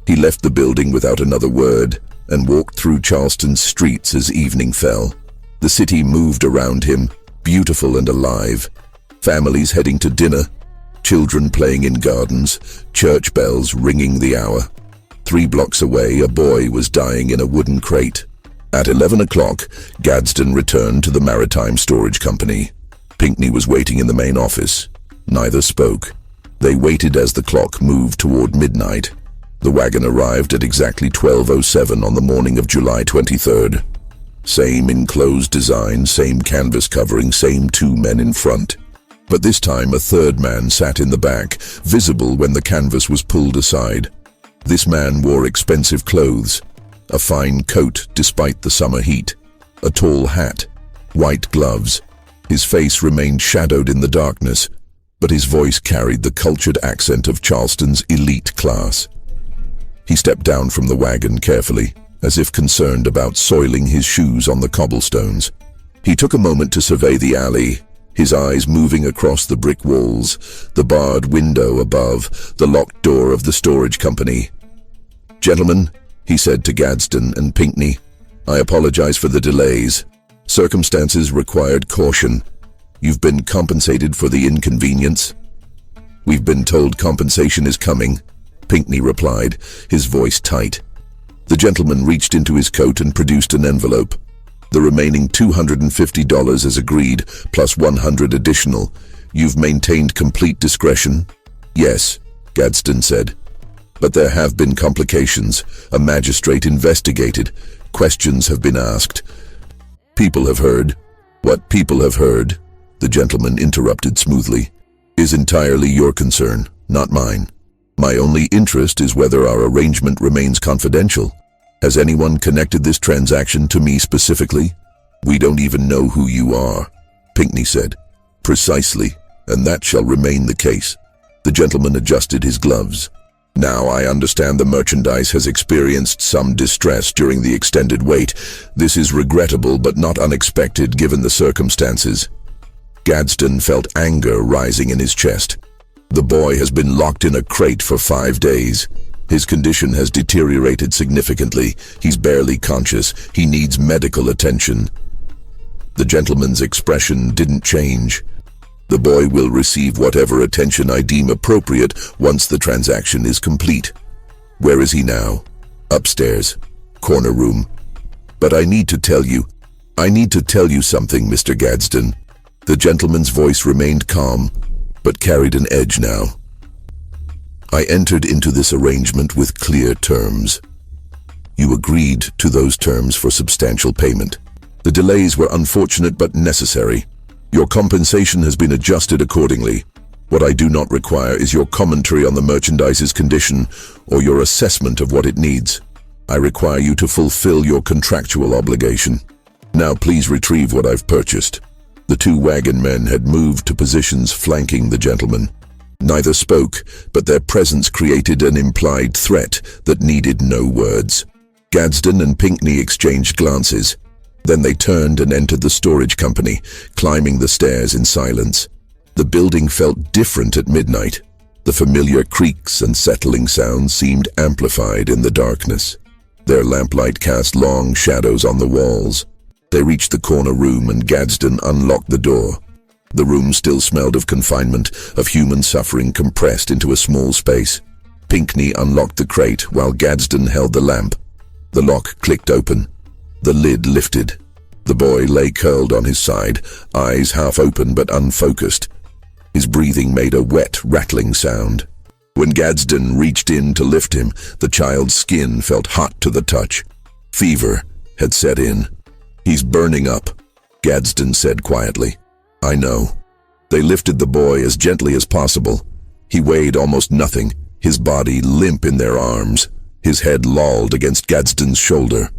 [SPEAKER 1] He left the building without another word and walked through Charleston's streets as evening fell. The city moved around him, beautiful and alive. Families heading to dinner, children playing in gardens, church bells ringing the hour. 3 blocks away, a boy was dying in a wooden crate. At 11 o'clock, Gadsden returned to the Maritime Storage Company. Pinckney was waiting in the main office. Neither spoke. They waited as the clock moved toward midnight. The wagon arrived at exactly 12:07 on the morning of July 23rd. Same enclosed design, same canvas covering, same 2 men in front. But this time a third man sat in the back, visible when the canvas was pulled aside. This man wore expensive clothes, a fine coat despite the summer heat, a tall hat, white gloves. His face remained shadowed in the darkness. but his voice carried the cultured accent of Charleston's elite class. He stepped down from the wagon carefully, as if concerned about soiling his shoes on the cobblestones. He took a moment to survey the alley, his eyes moving across the brick walls, the barred window above, the locked door of the storage company. "Gentlemen," he said to Gadsden and Pinckney, "I apologize for the delays. Circumstances required caution. You've been compensated for the inconvenience." "We've been told compensation is coming," Pinckney replied, his voice tight. The gentleman reached into his coat and produced an envelope. "The remaining $250 as agreed, plus 100 additional. You've maintained complete discretion?" "Yes," Gadsden said. "But there have been complications. A magistrate investigated. Questions have been asked." "People have heard." "What people have heard," the gentleman interrupted smoothly, "is entirely your concern, not mine. My only interest is whether our arrangement remains confidential. Has anyone connected this transaction to me specifically?" "We don't even know who you are," Pinckney said. "Precisely, and that shall remain the case." The gentleman adjusted his gloves. "Now I understand the merchandise has experienced some distress during the extended wait. This is regrettable but not unexpected given the circumstances." Gadsden felt anger rising in his chest. "The boy has been locked in a crate for 5 days. His condition has deteriorated significantly. He's barely conscious. He needs medical attention." The gentleman's expression didn't change. "The boy will receive whatever attention I deem appropriate once the transaction is complete." "Where is he now?" "Upstairs. Corner room." "But I need to tell you something, Mr. Gadsden." The gentleman's voice remained calm, but carried an edge now. "I entered into this arrangement with clear terms. You agreed to those terms for substantial payment. The delays were unfortunate but necessary. Your compensation has been adjusted accordingly. What I do not require is your commentary on the merchandise's condition or your assessment of what it needs. I require you to fulfill your contractual obligation. Now please retrieve what I've purchased." The two wagon men had moved to positions flanking the gentleman. Neither spoke, but their presence created an implied threat that needed no words. Gadsden and Pinckney exchanged glances. Then they turned and entered the storage company, climbing the stairs in silence. The building felt different at midnight. The familiar creaks and settling sounds seemed amplified in the darkness. Their lamplight cast long shadows on the walls. They reached the corner room and Gadsden unlocked the door. The room still smelled of confinement, of human suffering compressed into a small space. Pinckney unlocked the crate while Gadsden held the lamp. The lock clicked open. The lid lifted. The boy lay curled on his side, eyes half open but unfocused. His breathing made a wet, rattling sound. When Gadsden reached in to lift him, the child's skin felt hot to the touch. Fever had set in. "He's burning up," Gadsden said quietly. "I know." They lifted the boy as gently as possible. He weighed almost nothing, his body limp in their arms, his head lolled against Gadsden's shoulder.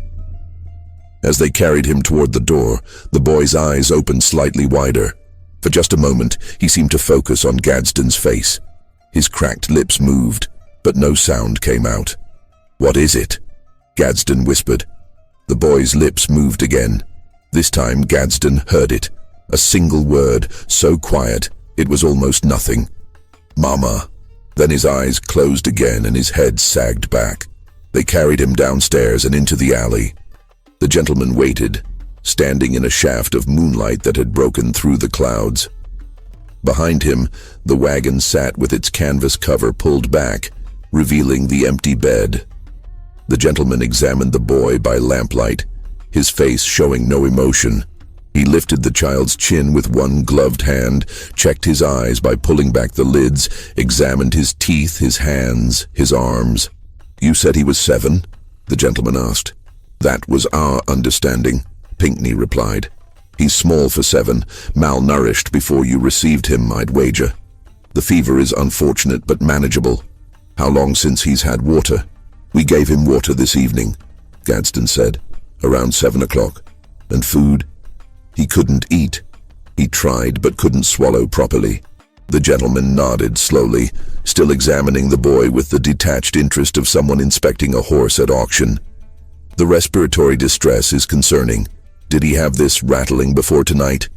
[SPEAKER 1] As they carried him toward the door, the boy's eyes opened slightly wider. For just a moment, he seemed to focus on Gadsden's face. His cracked lips moved, but no sound came out. "What is it?" Gadsden whispered. The boy's lips moved again. This time Gadsden heard it. A single word, so quiet, it was almost nothing. "Mama." Then his eyes closed again and his head sagged back. They carried him downstairs and into the alley. The gentleman waited, standing in a shaft of moonlight that had broken through the clouds. Behind him, the wagon sat with its canvas cover pulled back, revealing the empty bed. The gentleman examined the boy by lamplight, his face showing no emotion. He lifted the child's chin with one gloved hand, checked his eyes by pulling back the lids, examined his teeth, his hands, his arms. "You said he was 7?" the gentleman asked. "That was our understanding," Pinckney replied. "He's small for 7, malnourished before you received him, I'd wager. The fever is unfortunate but manageable. How long since he's had water?" "We gave him water this evening," Gadsden said, "around 7 o'clock. "And food?" "He couldn't eat. He tried but couldn't swallow properly." The gentleman nodded slowly, still examining the boy with the detached interest of someone inspecting a horse at auction. The respiratory distress is concerning. Did he have this rattling before tonight?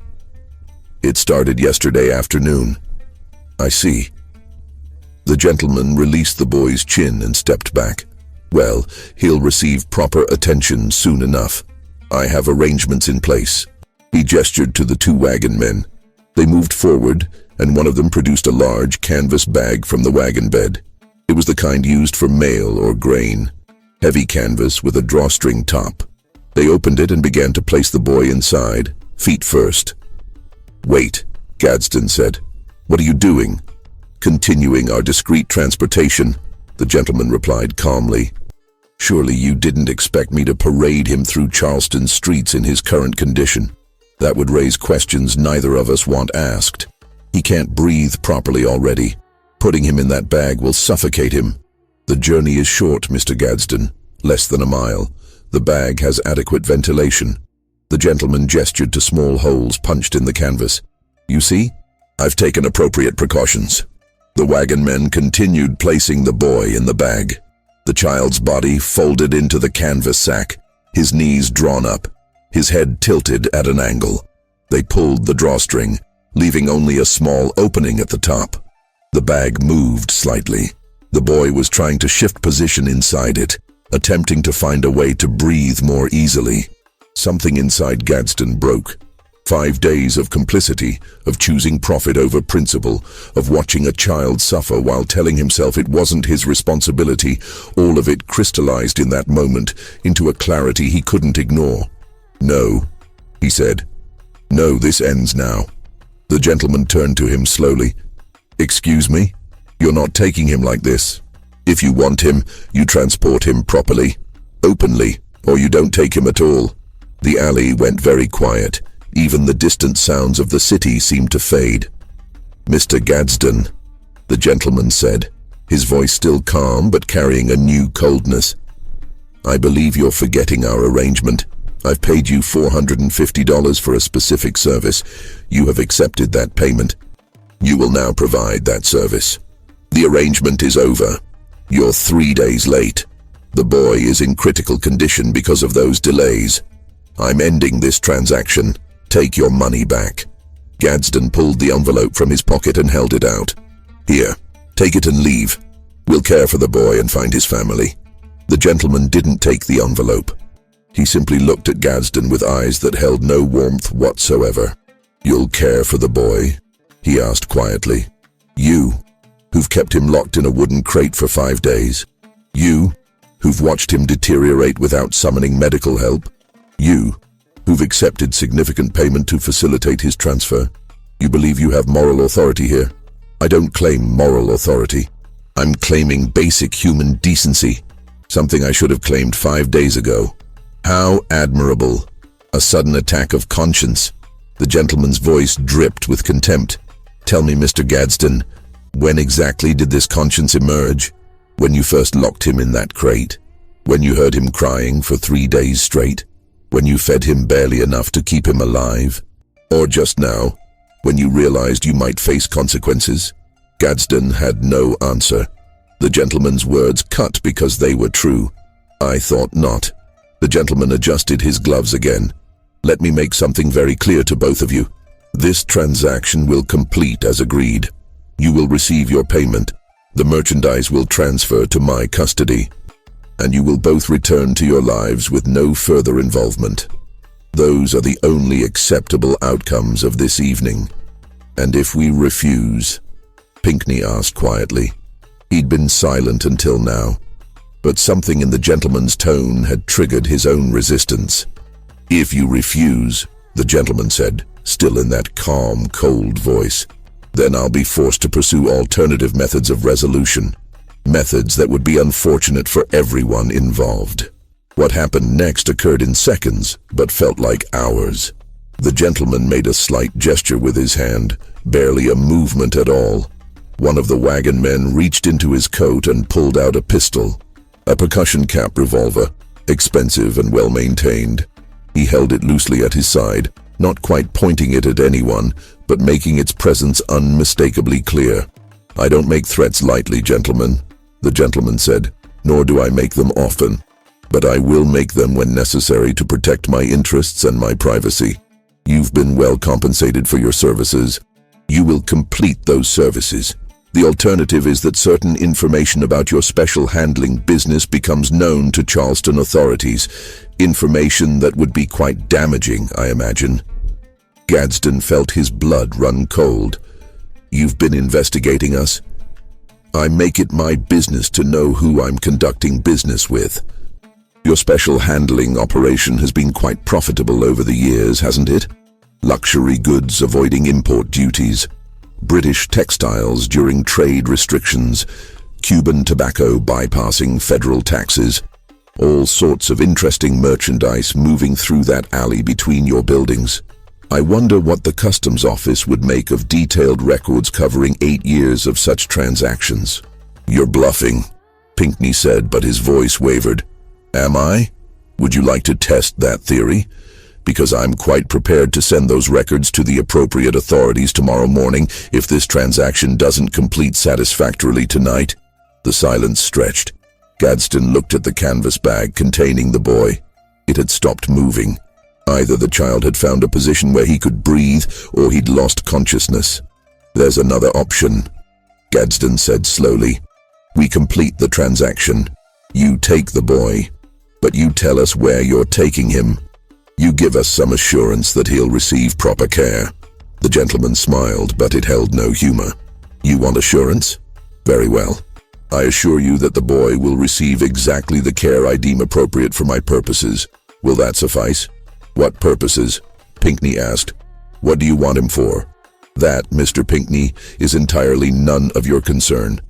[SPEAKER 1] It started yesterday afternoon. I see. The gentleman released the boy's chin and stepped back. Well, he'll receive proper attention soon enough. I have arrangements in place. He gestured to the two wagon men. They moved forward, and one of them produced a large canvas bag from the wagon bed. It was the kind used for mail or grain. Heavy canvas with a drawstring top. They opened it and began to place the boy inside, feet first. "Wait," Gadsden said. "What are you doing?" "Continuing our discreet transportation," the gentleman replied calmly. "Surely you didn't expect me to parade him through Charleston streets in his current condition. That would raise questions neither of us want asked. He can't breathe properly already. Putting him in that bag will suffocate him. The journey is short, Mr. Gadsden, less than a mile. The bag has adequate ventilation." The gentleman gestured to small holes punched in the canvas. "You see? I've taken appropriate precautions." The wagon men continued placing the boy in the bag. The child's body folded into the canvas sack, his knees drawn up, his head tilted at an angle. They pulled the drawstring, leaving only a small opening at the top. The bag moved slightly. The boy was trying to shift position inside it, attempting to find a way to breathe more easily. Something inside Gadsden broke. 5 days of complicity, of choosing profit over principle, of watching a child suffer while telling himself it wasn't his responsibility, all of it crystallized in that moment into a clarity he couldn't ignore. "No," he said. "No, this ends now." The gentleman turned to him slowly. "Excuse me? You're not taking him like this. If you want him, you transport him properly, openly, or you don't take him at all." The alley went very quiet. Even the distant sounds of the city seemed to fade. "Mr. Gadsden," the gentleman said, his voice still calm but carrying a new coldness. "I believe you're forgetting our arrangement. I've paid you $450 for a specific service. You have accepted that payment. You will now provide that service. The arrangement is over. You're 3 days late. The boy is in critical condition because of those delays. I'm ending this transaction. Take your money back." Gadsden pulled the envelope from his pocket and held it out. "Here, take it and leave. We'll care for the boy and find his family." The gentleman didn't take the envelope. He simply looked at Gadsden with eyes that held no warmth whatsoever. "You'll care for the boy?" he asked quietly. "You, who've kept him locked in a wooden crate for 5 days? You, who've watched him deteriorate without summoning medical help? You, who've accepted significant payment to facilitate his transfer? You believe you have moral authority here? I don't claim moral authority. I'm claiming basic human decency, something I should have claimed 5 days ago." "How admirable. A sudden attack of conscience." The gentleman's voice dripped with contempt. "Tell me, Mr. Gadsden, when exactly did this conscience emerge? When you first locked him in that crate? When you heard him crying for 3 days straight? When you fed him barely enough to keep him alive? Or just now, when you realized you might face consequences?" Gadsden had no answer. The gentleman's words cut because they were true. "I thought not." The gentleman adjusted his gloves again. "Let me make something very clear to both of you. This transaction will complete as agreed. You will receive your payment. The merchandise will transfer to my custody, and you will both return to your lives with no further involvement. Those are the only acceptable outcomes of this evening." "And if we refuse?" Pinckney asked quietly. He'd been silent until now, but something in the gentleman's tone had triggered his own resistance. "If you refuse," the gentleman said, still in that calm, cold voice, "then I'll be forced to pursue alternative methods of resolution. Methods that would be unfortunate for everyone involved." What happened next occurred in seconds, but felt like hours. The gentleman made a slight gesture with his hand, barely a movement at all. One of the wagon men reached into his coat and pulled out a pistol, a percussion cap revolver, expensive and well-maintained. He held it loosely at his side, not quite pointing it at anyone, but making its presence unmistakably clear. "I don't make threats lightly, gentlemen," the gentleman said, "nor do I make them often. But I will make them when necessary to protect my interests and my privacy. You've been well compensated for your services. You will complete those services. The alternative is that certain information about your special handling business becomes known to Charleston authorities. Information that would be quite damaging, I imagine." Gadsden felt his blood run cold. "You've been investigating us? I make it my business to know who I'm conducting business with. Your special handling operation has been quite profitable over the years, hasn't it? Luxury goods avoiding import duties, British textiles during trade restrictions, Cuban tobacco bypassing federal taxes, all sorts of interesting merchandise moving through that alley between your buildings. I wonder what the customs office would make of detailed records covering 8 years of such transactions." "You're bluffing," Pinckney said, but his voice wavered. "Am I? Would you like to test that theory? Because I'm quite prepared to send those records to the appropriate authorities tomorrow morning if this transaction doesn't complete satisfactorily tonight." The silence stretched. Gadsden looked at the canvas bag containing the boy. It had stopped moving. Either the child had found a position where he could breathe, or he'd lost consciousness. "There's another option," Gadsden said slowly. "We complete the transaction. You take the boy, but you tell us where you're taking him. You give us some assurance that he'll receive proper care." The gentleman smiled, but it held no humor. "You want assurance? Very well. I assure you that the boy will receive exactly the care I deem appropriate for my purposes. Will that suffice?" "What purposes?" Pinckney asked. "What do you want him for?" "That, Mr. Pinckney, is entirely none of your concern.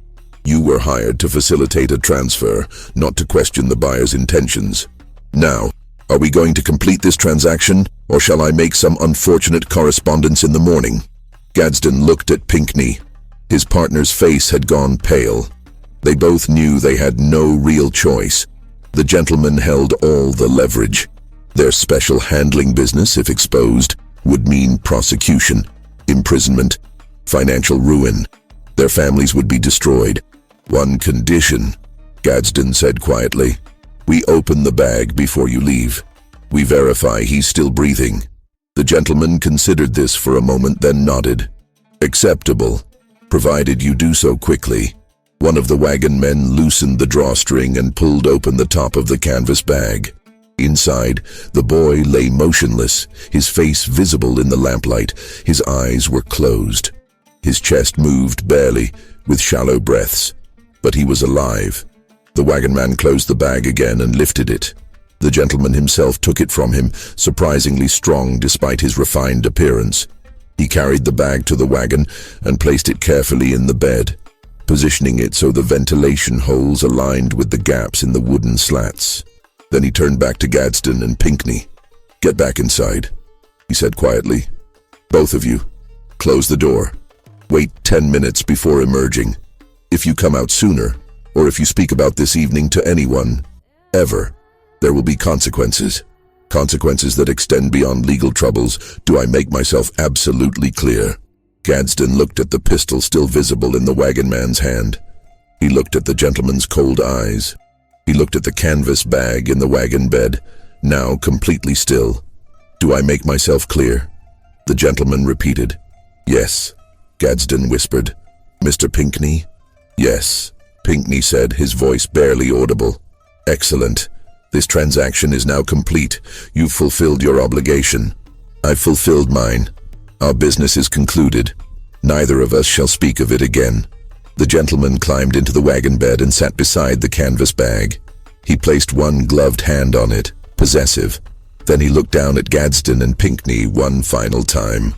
[SPEAKER 1] You were hired to facilitate a transfer, not to question the buyer's intentions. Now, are we going to complete this transaction, or shall I make some unfortunate correspondence in the morning?" Gadsden looked at Pinckney. His partner's face had gone pale. They both knew they had no real choice. The gentleman held all the leverage. Their special handling business, if exposed, would mean prosecution, imprisonment, financial ruin. Their families would be destroyed. "One condition," Gadsden said quietly. "We open the bag before you leave. We verify he's still breathing." The gentleman considered this for a moment, then nodded. "Acceptable, provided you do so quickly." One of the wagon men loosened the drawstring and pulled open the top of the canvas bag. Inside, the boy lay motionless, his face visible in the lamplight. His eyes were closed. His chest moved barely, with shallow breaths. But he was alive. The wagon man closed the bag again and lifted it. The gentleman himself took it from him, surprisingly strong despite his refined appearance. He carried the bag to the wagon and placed it carefully in the bed, positioning it so the ventilation holes aligned with the gaps in the wooden slats. Then he turned back to Gadsden and Pinckney. "Get back inside," he said quietly. "Both of you, close the door. Wait 10 minutes before emerging. If you come out sooner, or if you speak about this evening to anyone, ever, there will be consequences. Consequences that extend beyond legal troubles. Do I make myself absolutely clear?" Gadsden looked at the pistol still visible in the wagon man's hand. He looked at the gentleman's cold eyes. He looked at the canvas bag in the wagon bed, now completely still. "Do I make myself clear?" The gentleman repeated. "Yes," Gadsden whispered. "Mr. Pinckney?" "Yes," Pinckney said, his voice barely audible. "Excellent. This transaction is now complete. You've fulfilled your obligation. I've fulfilled mine. Our business is concluded. Neither of us shall speak of it again." The gentleman climbed into the wagon bed and sat beside the canvas bag. He placed one gloved hand on it, possessive. Then he looked down at Gadsden and Pinckney one final time.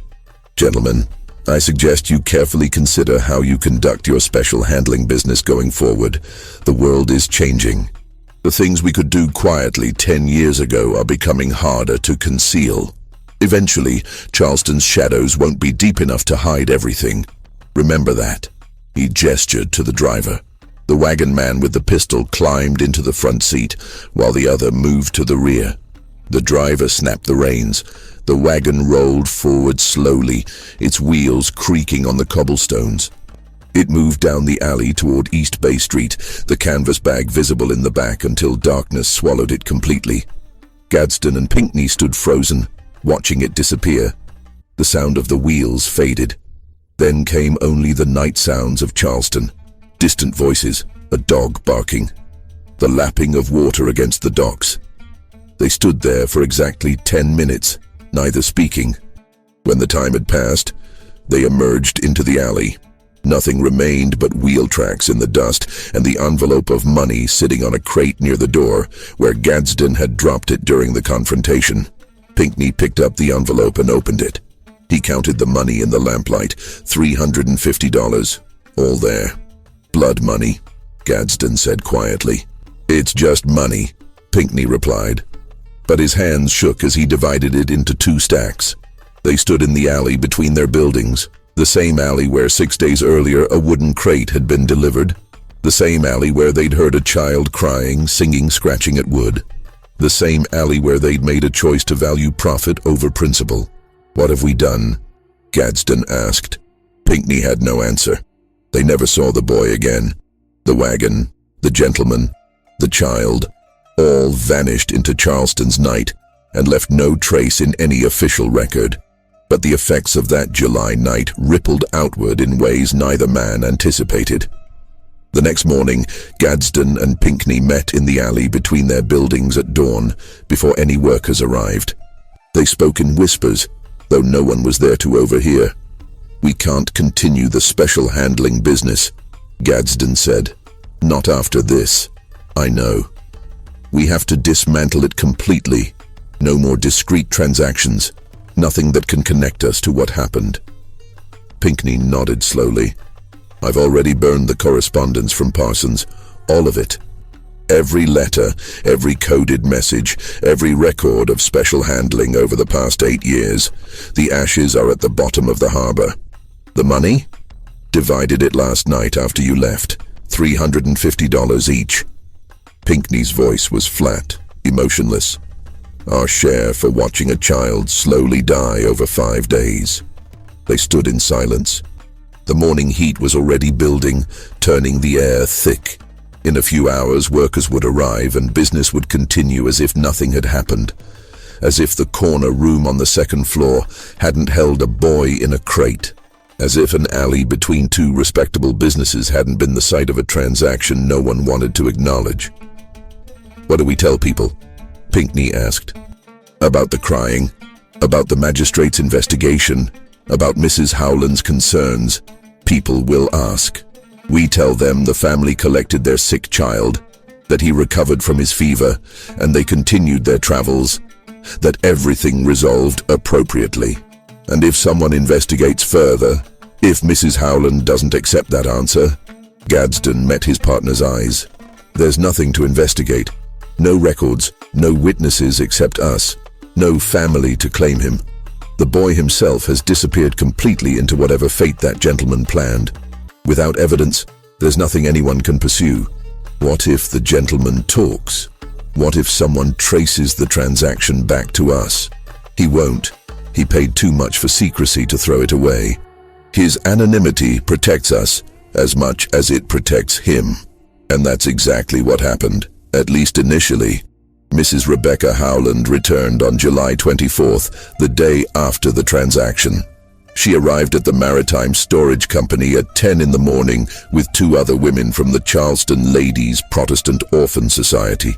[SPEAKER 1] "Gentlemen, I suggest you carefully consider how you conduct your special handling business going forward. The world is changing. The things we could do quietly 10 years ago are becoming harder to conceal. Eventually, Charleston's shadows won't be deep enough to hide everything. Remember that." He gestured to the driver. The wagon man with the pistol climbed into the front seat, while the other moved to the rear. The driver snapped the reins. The wagon rolled forward slowly, its wheels creaking on the cobblestones. It moved down the alley toward East Bay Street, the canvas bag visible in the back until darkness swallowed it completely. Gadsden and Pinckney stood frozen, watching it disappear. The sound of the wheels faded. Then came only the night sounds of Charleston. Distant voices, a dog barking, the lapping of water against the docks. They stood there for exactly 10 minutes, neither speaking. When the time had passed, they emerged into the alley. Nothing remained but wheel tracks in the dust and the envelope of money sitting on a crate near the door, where Gadsden had dropped it during the confrontation. Pinckney picked up the envelope and opened it. He counted the money in the lamplight, $350, all there. Blood money, Gadsden said quietly. It's just money, Pinckney replied. But his hands shook as he divided it into 2 stacks. They stood in the alley between their buildings, the same alley where 6 days earlier a wooden crate had been delivered, the same alley where they'd heard a child crying, singing, scratching at wood, the same alley where they'd made a choice to value profit over principle. What have we done? Gadsden asked. Pinckney had no answer. They never saw the boy again. The wagon, the gentleman, the child, all vanished into Charleston's night and left no trace in any official record. But the effects of that July night rippled outward in ways neither man anticipated. The next morning, Gadsden and Pinckney met in the alley between their buildings at dawn, before any workers arrived. They spoke in whispers, though no one was there to overhear. "We can't continue the special handling business," Gadsden said. "Not after this. I know. We have to dismantle it completely. No more discrete transactions. Nothing that can connect us to what happened." Pinckney nodded slowly. "I've already burned the correspondence from Parsons, all of it. Every letter, every coded message, every record of special handling over the past 8 years. The ashes are at the bottom of the harbor. The money? Divided it last night after you left, $350 each." Pinckney's voice was flat, emotionless. "Our share for watching a child slowly die over 5 days." They stood in silence. The morning heat was already building, turning the air thick. In a few hours, workers would arrive and business would continue as if nothing had happened, as if the corner room on the second floor hadn't held a boy in a crate, as if an alley between 2 respectable businesses hadn't been the site of a transaction no one wanted to acknowledge. "What do we tell people?" Pinckney asked. "About the crying, about the magistrate's investigation, about Mrs. Howland's concerns. People will ask. We tell them the family collected their sick child, that he recovered from his fever, and they continued their travels, that everything resolved appropriately. And if someone investigates further, if Mrs. Howland doesn't accept that answer..." Gadsden met his partner's eyes. "There's nothing to investigate. No records, no witnesses except us, no family to claim him. The boy himself has disappeared completely into whatever fate that gentleman planned. Without evidence, there's nothing anyone can pursue. What if the gentleman talks? What if someone traces the transaction back to us? He won't. He paid too much for secrecy to throw it away. His anonymity protects us as much as it protects him. And that's exactly what happened, at least initially. Mrs. Rebecca Howland returned on July 24th, the day after the transaction. She arrived at the Maritime Storage Company at 10 in the morning with 2 other women from the Charleston Ladies Protestant Orphan Society.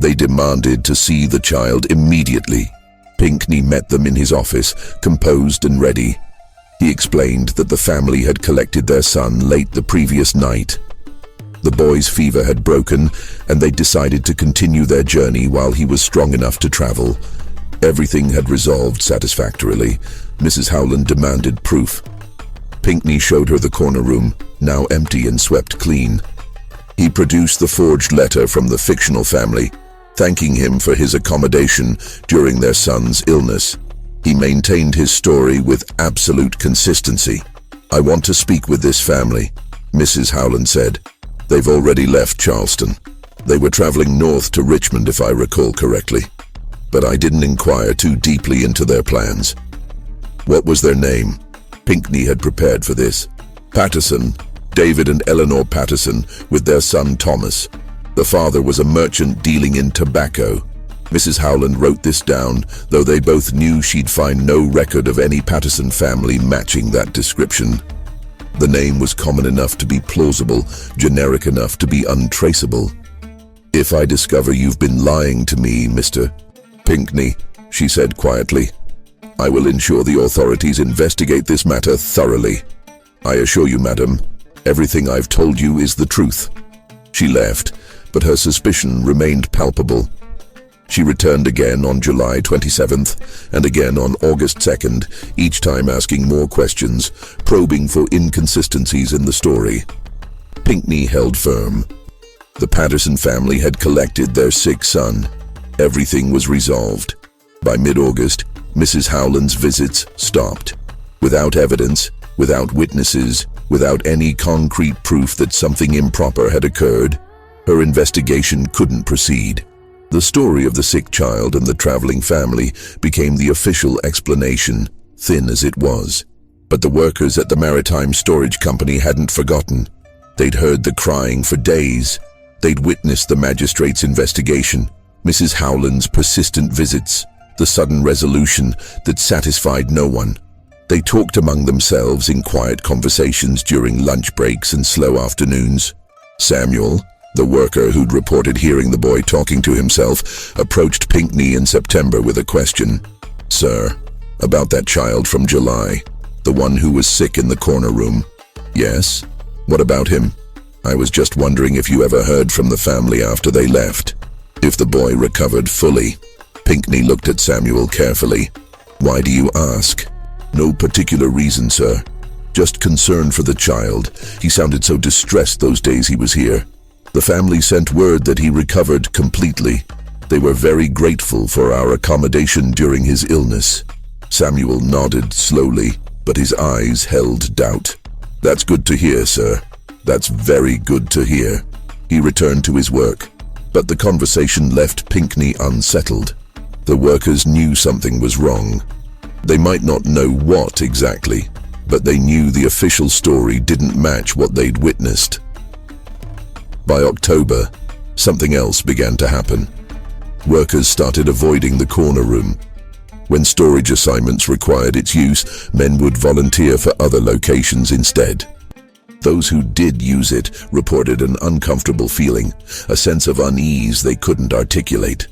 [SPEAKER 1] They demanded to see the child immediately. Pinckney met them in his office, composed and ready. He explained that the family had collected their son late the previous night. The boy's fever had broken, and they decided to continue their journey while he was strong enough to travel. Everything had resolved satisfactorily. Mrs. Howland demanded proof. Pinckney showed her the corner room, now empty and swept clean. He produced the forged letter from the fictional family, thanking him for his accommodation during their son's illness. He maintained his story with absolute consistency. "I want to speak with this family," Mrs. Howland said. "They've already left Charleston. They were traveling north to Richmond, if I recall correctly. but I didn't inquire too deeply into their plans. What was their name? Pinckney had prepared for this. Patterson, David and Eleanor Patterson, with their son Thomas. The father was a merchant dealing in tobacco. Mrs. Howland wrote this down, though they both knew she'd find no record of any Patterson family matching that description. The name was common enough to be plausible, generic enough to be untraceable. "If I discover you've been lying to me, Mr. Pinckney," she said quietly, "I will ensure the authorities investigate this matter thoroughly. I assure you, madam, everything I've told you is the truth." She left, but her suspicion remained palpable. She returned again on July 27th and again on August 2nd, each time asking more questions, probing for inconsistencies in the story. Pinckney held firm. The Patterson family had collected their sick son. Everything was resolved. By mid-August, Mrs. Howland's visits stopped. Without evidence, without witnesses, without any concrete proof that something improper had occurred, her investigation couldn't proceed. The story of the sick child and the traveling family became the official explanation, thin as it was. But the workers at the Maritime Storage Company hadn't forgotten. They'd heard the crying for days. They'd witnessed the magistrate's investigation, Mrs. Howland's persistent visits, the sudden resolution that satisfied no one. They talked among themselves in quiet conversations during lunch breaks and slow afternoons. Samuel, the worker who'd reported hearing the boy talking to himself, approached Pinckney in September with a question. "Sir, about that child from July, the one who was sick in the corner room." "Yes? What about him?" "I was just wondering if you ever heard from the family after they left. If the boy recovered fully." Pinckney looked at Samuel carefully. "Why do you ask?" "No particular reason, sir. Just concern for the child. He sounded so distressed those days he was here. The family sent word that he recovered completely. They were very grateful for our accommodation during his illness." Samuel nodded slowly, but his eyes held doubt. "That's good to hear, sir. That's very good to hear." He returned to his work, but the conversation left Pinckney unsettled. The workers knew something was wrong. They might not know what exactly, but they knew the official story didn't match what they'd witnessed. By October, something else began to happen. Workers started avoiding the corner room. When storage assignments required its use, men would volunteer for other locations instead. Those who did use it reported an uncomfortable feeling, a sense of unease they couldn't articulate.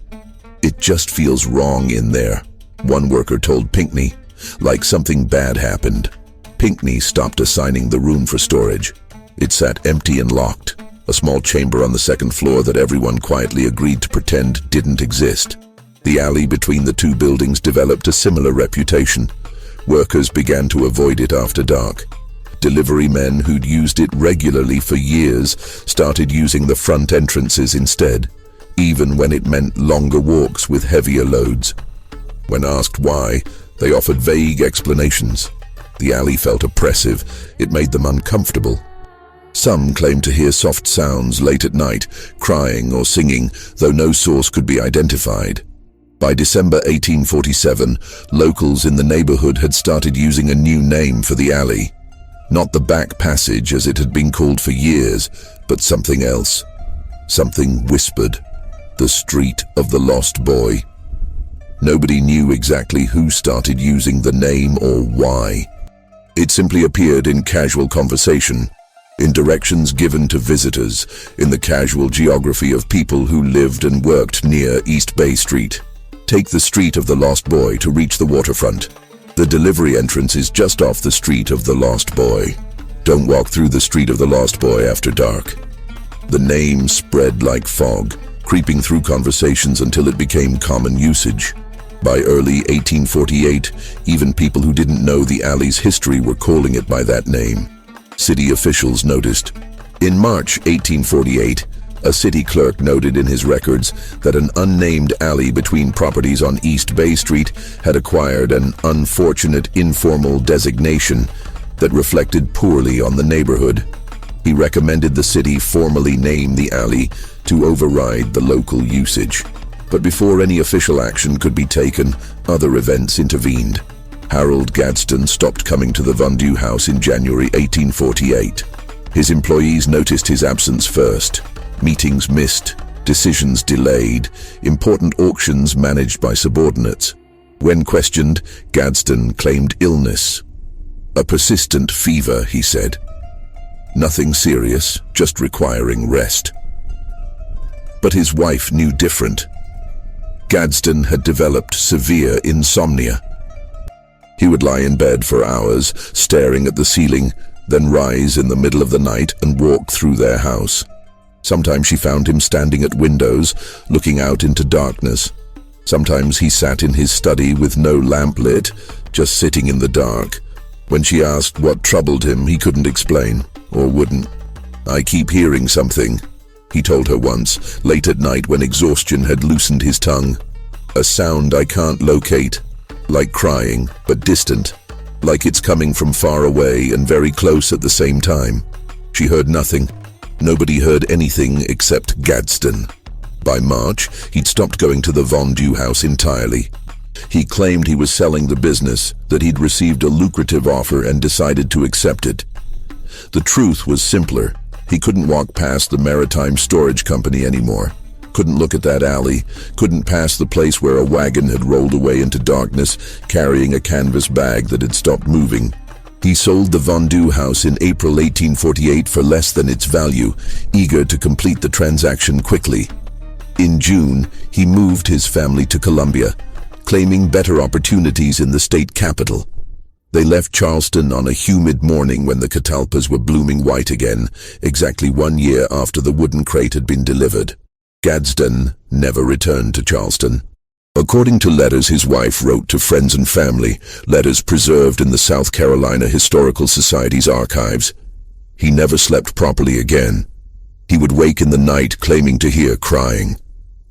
[SPEAKER 1] "It just feels wrong in there," one worker told Pinckney, "like something bad happened." Pinckney stopped assigning the room for storage. It sat empty and locked, a small chamber on the second floor that everyone quietly agreed to pretend didn't exist. The alley between the two buildings developed a similar reputation. Workers began to avoid it after dark. Delivery men who'd used it regularly for years started using the front entrances instead, even when it meant longer walks with heavier loads. When asked why, they offered vague explanations. The alley felt oppressive. It made them uncomfortable. Some claimed to hear soft sounds late at night, crying or singing, though no source could be identified. By December 1847, locals in the neighborhood had started using a new name for the alley. Not the back passage as it had been called for years, but something else. Something whispered. The Street of the Lost Boy. Nobody knew exactly who started using the name or why. It simply appeared in casual conversation, in directions given to visitors, in the casual geography of people who lived and worked near East Bay Street. Take the Street of the Lost Boy to reach the waterfront. The delivery entrance is just off the Street of the Lost Boy. Don't walk through the Street of the Lost Boy after dark. The name spread like fog, creeping through conversations until it became common usage. By early 1848, even people who didn't know the alley's history were calling it by that name. City officials noticed. In March 1848, a city clerk noted in his records that an unnamed alley between properties on East Bay Street had acquired an unfortunate informal designation that reflected poorly on the neighborhood. He recommended the city formally name the alley to override the local usage. But before any official action could be taken, other events intervened. Harold Gadsden stopped coming to the Vendew house in January 1848. His employees noticed his absence first. Meetings missed, decisions delayed, important auctions managed by subordinates. When questioned, Gadsden claimed illness. A persistent fever, he said. Nothing serious, just requiring rest. But his wife knew different. Gadsden had developed severe insomnia. He would lie in bed for hours, staring at the ceiling, then rise in the middle of the night and walk through their house. Sometimes she found him standing at windows, looking out into darkness. Sometimes he sat in his study with no lamp lit, just sitting in the dark. When she asked what troubled him, he couldn't explain, or wouldn't. "I keep hearing something," he told her once, late at night when exhaustion had loosened his tongue. "A sound I can't locate, like crying, but distant, like it's coming from far away and very close at the same time." She heard nothing. Nobody heard anything except Gadsden. By March, he'd stopped going to the Vendew house entirely. He claimed he was selling the business, that he'd received a lucrative offer and decided to accept it. The truth was simpler. He couldn't walk past the maritime storage company anymore. Couldn't look at that alley, couldn't pass the place where a wagon had rolled away into darkness, carrying a canvas bag that had stopped moving. He sold the Vendew house in April 1848 for less than its value, eager to complete the transaction quickly. In June, he moved his family to Columbia, claiming better opportunities in the state capital. They left Charleston on a humid morning when the catalpas were blooming white again, exactly 1 year after the wooden crate had been delivered. Gadsden never returned to Charleston. According to letters his wife wrote to friends and family, letters preserved in the South Carolina Historical Society's archives, he never slept properly again. He would wake in the night claiming to hear crying,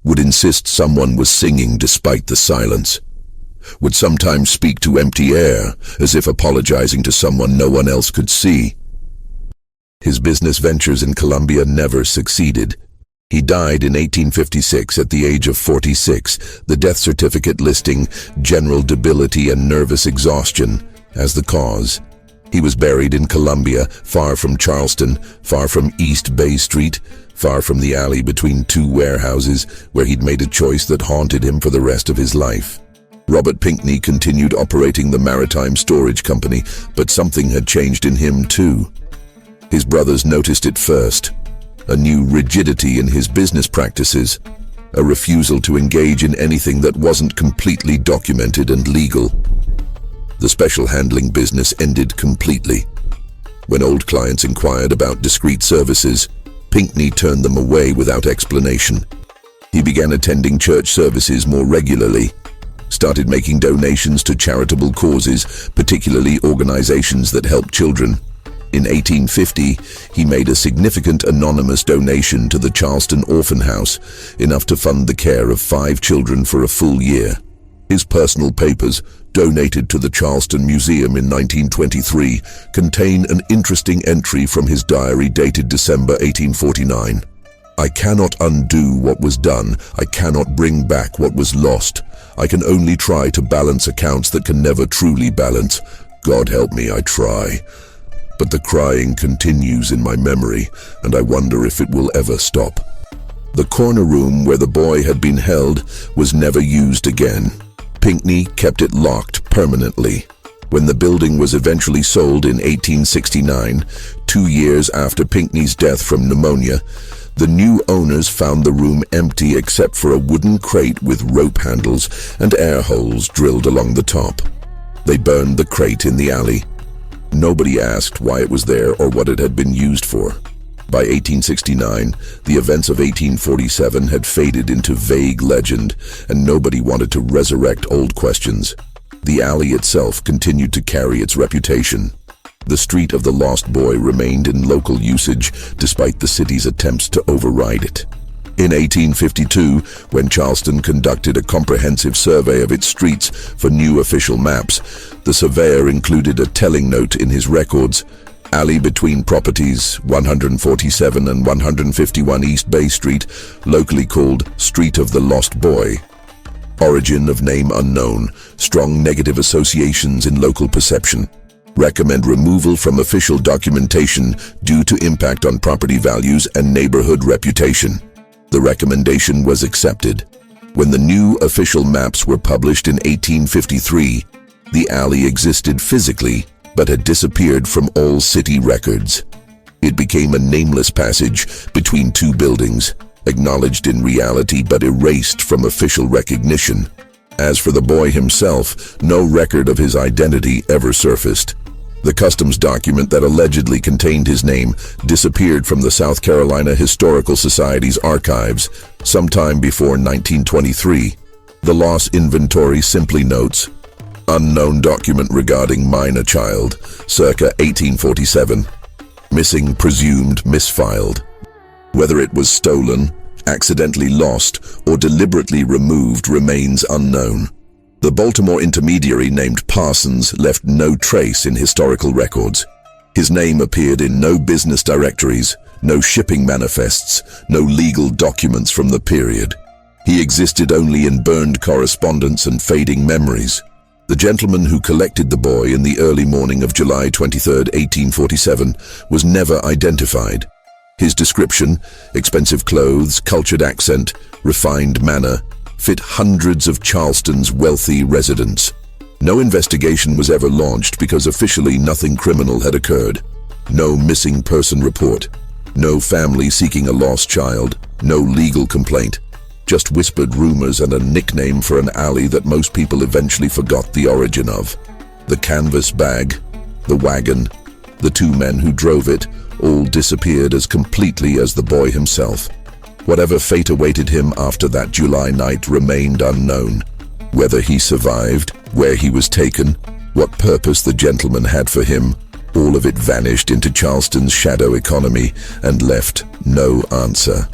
[SPEAKER 1] would insist someone was singing despite the silence, would sometimes speak to empty air, as if apologizing to someone no one else could see. His business ventures in Columbia never succeeded. He died in 1856 at the age of 46, the death certificate listing general debility and nervous exhaustion as the cause. He was buried in Columbia, far from Charleston, far from East Bay Street, far from the alley between two warehouses where he'd made a choice that haunted him for the rest of his life. Robert Pinckney continued operating the maritime storage company, but something had changed in him too. His brothers noticed it first. A new rigidity in his business practices, a refusal to engage in anything that wasn't completely documented and legal. The special handling business ended completely. When old clients inquired about discreet services, Pinckney turned them away without explanation. He began attending church services more regularly, started making donations to charitable causes, particularly organizations that help children. In 1850, he made a significant anonymous donation to the Charleston Orphan House, enough to fund the care of 5 children for a full year. His personal papers, donated to the Charleston Museum in 1923, contain an interesting entry from his diary dated December 1849. "I cannot undo what was done. I cannot bring back what was lost. I can only try to balance accounts that can never truly balance. God help me, I try. But the crying continues in my memory, and I wonder if it will ever stop." The corner room where the boy had been held was never used again. Pinckney kept it locked permanently. When the building was eventually sold in 1869, 2 years after Pinckney's death from pneumonia, the new owners found the room empty except for a wooden crate with rope handles and air holes drilled along the top. They burned the crate in the alley. Nobody asked why it was there or what it had been used for. By 1869, the events of 1847 had faded into vague legend, and nobody wanted to resurrect old questions. The alley itself continued to carry its reputation. The Street of the Lost Boy remained in local usage despite the city's attempts to override it. In 1852, when Charleston conducted a comprehensive survey of its streets for new official maps, the surveyor included a telling note in his records: Alley between properties 147 and 151 East Bay Street, locally called Street of the Lost Boy. Origin of name unknown, strong negative associations in local perception. Recommend removal from official documentation due to impact on property values and neighborhood reputation. The recommendation was accepted. When the new official maps were published in 1853, the alley existed physically but had disappeared from all city records. It became a nameless passage between two buildings, acknowledged in reality but erased from official recognition. As for the boy himself, no record of his identity ever surfaced. The customs document that allegedly contained his name disappeared from the South Carolina Historical Society's archives sometime before 1923. The loss inventory simply notes, "Unknown document regarding minor child, circa 1847. Missing presumed misfiled." Whether it was stolen, accidentally lost, or deliberately removed remains unknown. The Baltimore intermediary named Parsons left no trace in historical records. His name appeared in no business directories, no shipping manifests, no legal documents from the period. He existed only in burned correspondence and fading memories. The gentleman who collected the boy in the early morning of July 23, 1847, was never identified. His description, expensive clothes, cultured accent, refined manner, fit hundreds of Charleston's wealthy residents. No investigation was ever launched because officially nothing criminal had occurred. No missing person report, no family seeking a lost child, no legal complaint. Just whispered rumors and a nickname for an alley that most people eventually forgot the origin of. The canvas bag, the wagon, the two men who drove it, all disappeared as completely as the boy himself. Whatever fate awaited him after that July night remained unknown. Whether he survived, where he was taken, what purpose the gentleman had for him, all of it vanished into Charleston's shadow economy and left no answer.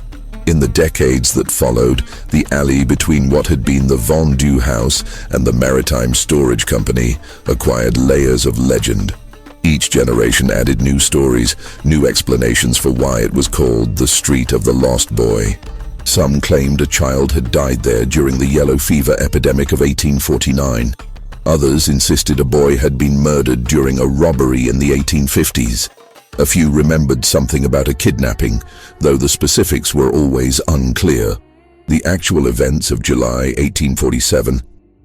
[SPEAKER 1] In the decades that followed, the alley between what had been the Vendu House and the Maritime Storage Company acquired layers of legend. Each generation added new stories, new explanations for why it was called the Street of the Lost Boy. Some claimed a child had died there during the yellow fever epidemic of 1849. Others insisted a boy had been murdered during a robbery in the 1850s. A few remembered something about a kidnapping, though the specifics were always unclear. The actual events of July 1847,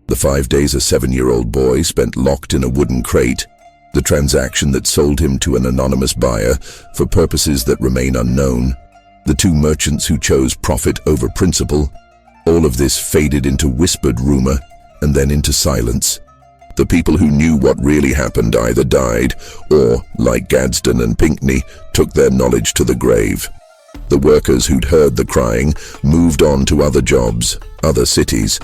[SPEAKER 1] the 5 days a 7-year-old boy spent locked in a wooden crate, the transaction that sold him to an anonymous buyer for purposes that remain unknown, the two merchants who chose profit over principle, all of this faded into whispered rumor and then into silence. The people who knew what really happened either died or, like Gadsden and Pinckney, took their knowledge to the grave. The workers who'd heard the crying moved on to other jobs, other cities.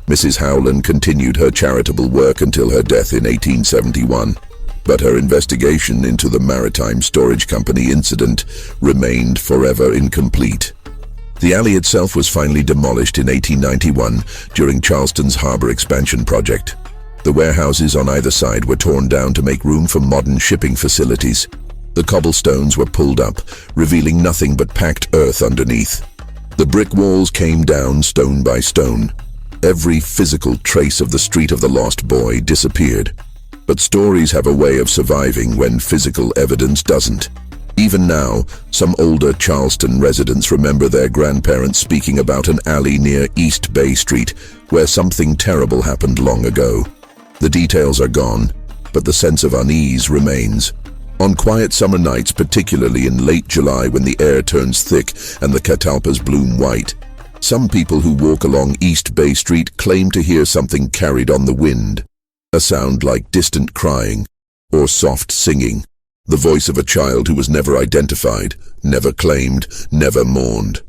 [SPEAKER 1] Mrs. Howland continued her charitable work until her death in 1871, but her investigation into the Maritime Storage Company incident remained forever incomplete. The alley itself was finally demolished in 1891 during Charleston's harbor expansion project. The warehouses on either side were torn down to make room for modern shipping facilities. The cobblestones were pulled up, revealing nothing but packed earth underneath. The brick walls came down stone by stone. Every physical trace of the Street of the Lost Boy disappeared. But stories have a way of surviving when physical evidence doesn't. Even now, some older Charleston residents remember their grandparents speaking about an alley near East Bay Street where something terrible happened long ago. The details are gone, but the sense of unease remains. On quiet summer nights, particularly in late July when the air turns thick and the catalpas bloom white, some people who walk along East Bay Street claim to hear something carried on the wind. A sound like distant crying or soft singing, the voice of a child who was never identified, never claimed, never mourned.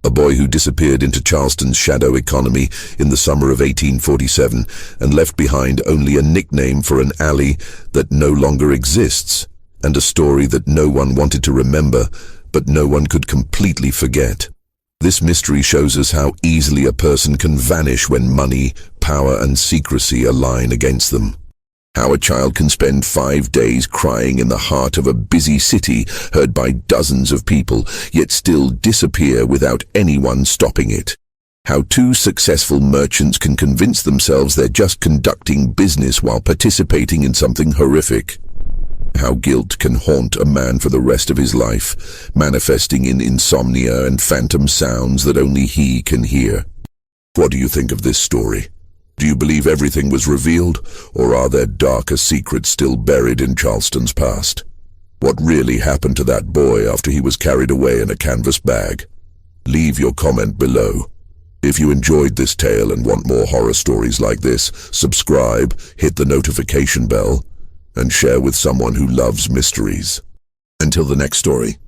[SPEAKER 1] A boy who disappeared into Charleston's shadow economy in the summer of 1847 and left behind only a nickname for an alley that no longer exists, and a story that no one wanted to remember, but no one could completely forget. This mystery shows us how easily a person can vanish when money, power, and secrecy align against them. How a child can spend 5 days crying in the heart of a busy city, heard by dozens of people, yet still disappear without anyone stopping it. How 2 successful merchants can convince themselves they're just conducting business while participating in something horrific. How guilt can haunt a man for the rest of his life, manifesting in insomnia and phantom sounds that only he can hear. What do you think of this story? Do you believe everything was revealed, or are there darker secrets still buried in Charleston's past? What really happened to that boy after he was carried away in a canvas bag? Leave your comment below. If you enjoyed this tale and want more horror stories like this, subscribe, hit the notification bell, and share with someone who loves mysteries. Until the next story.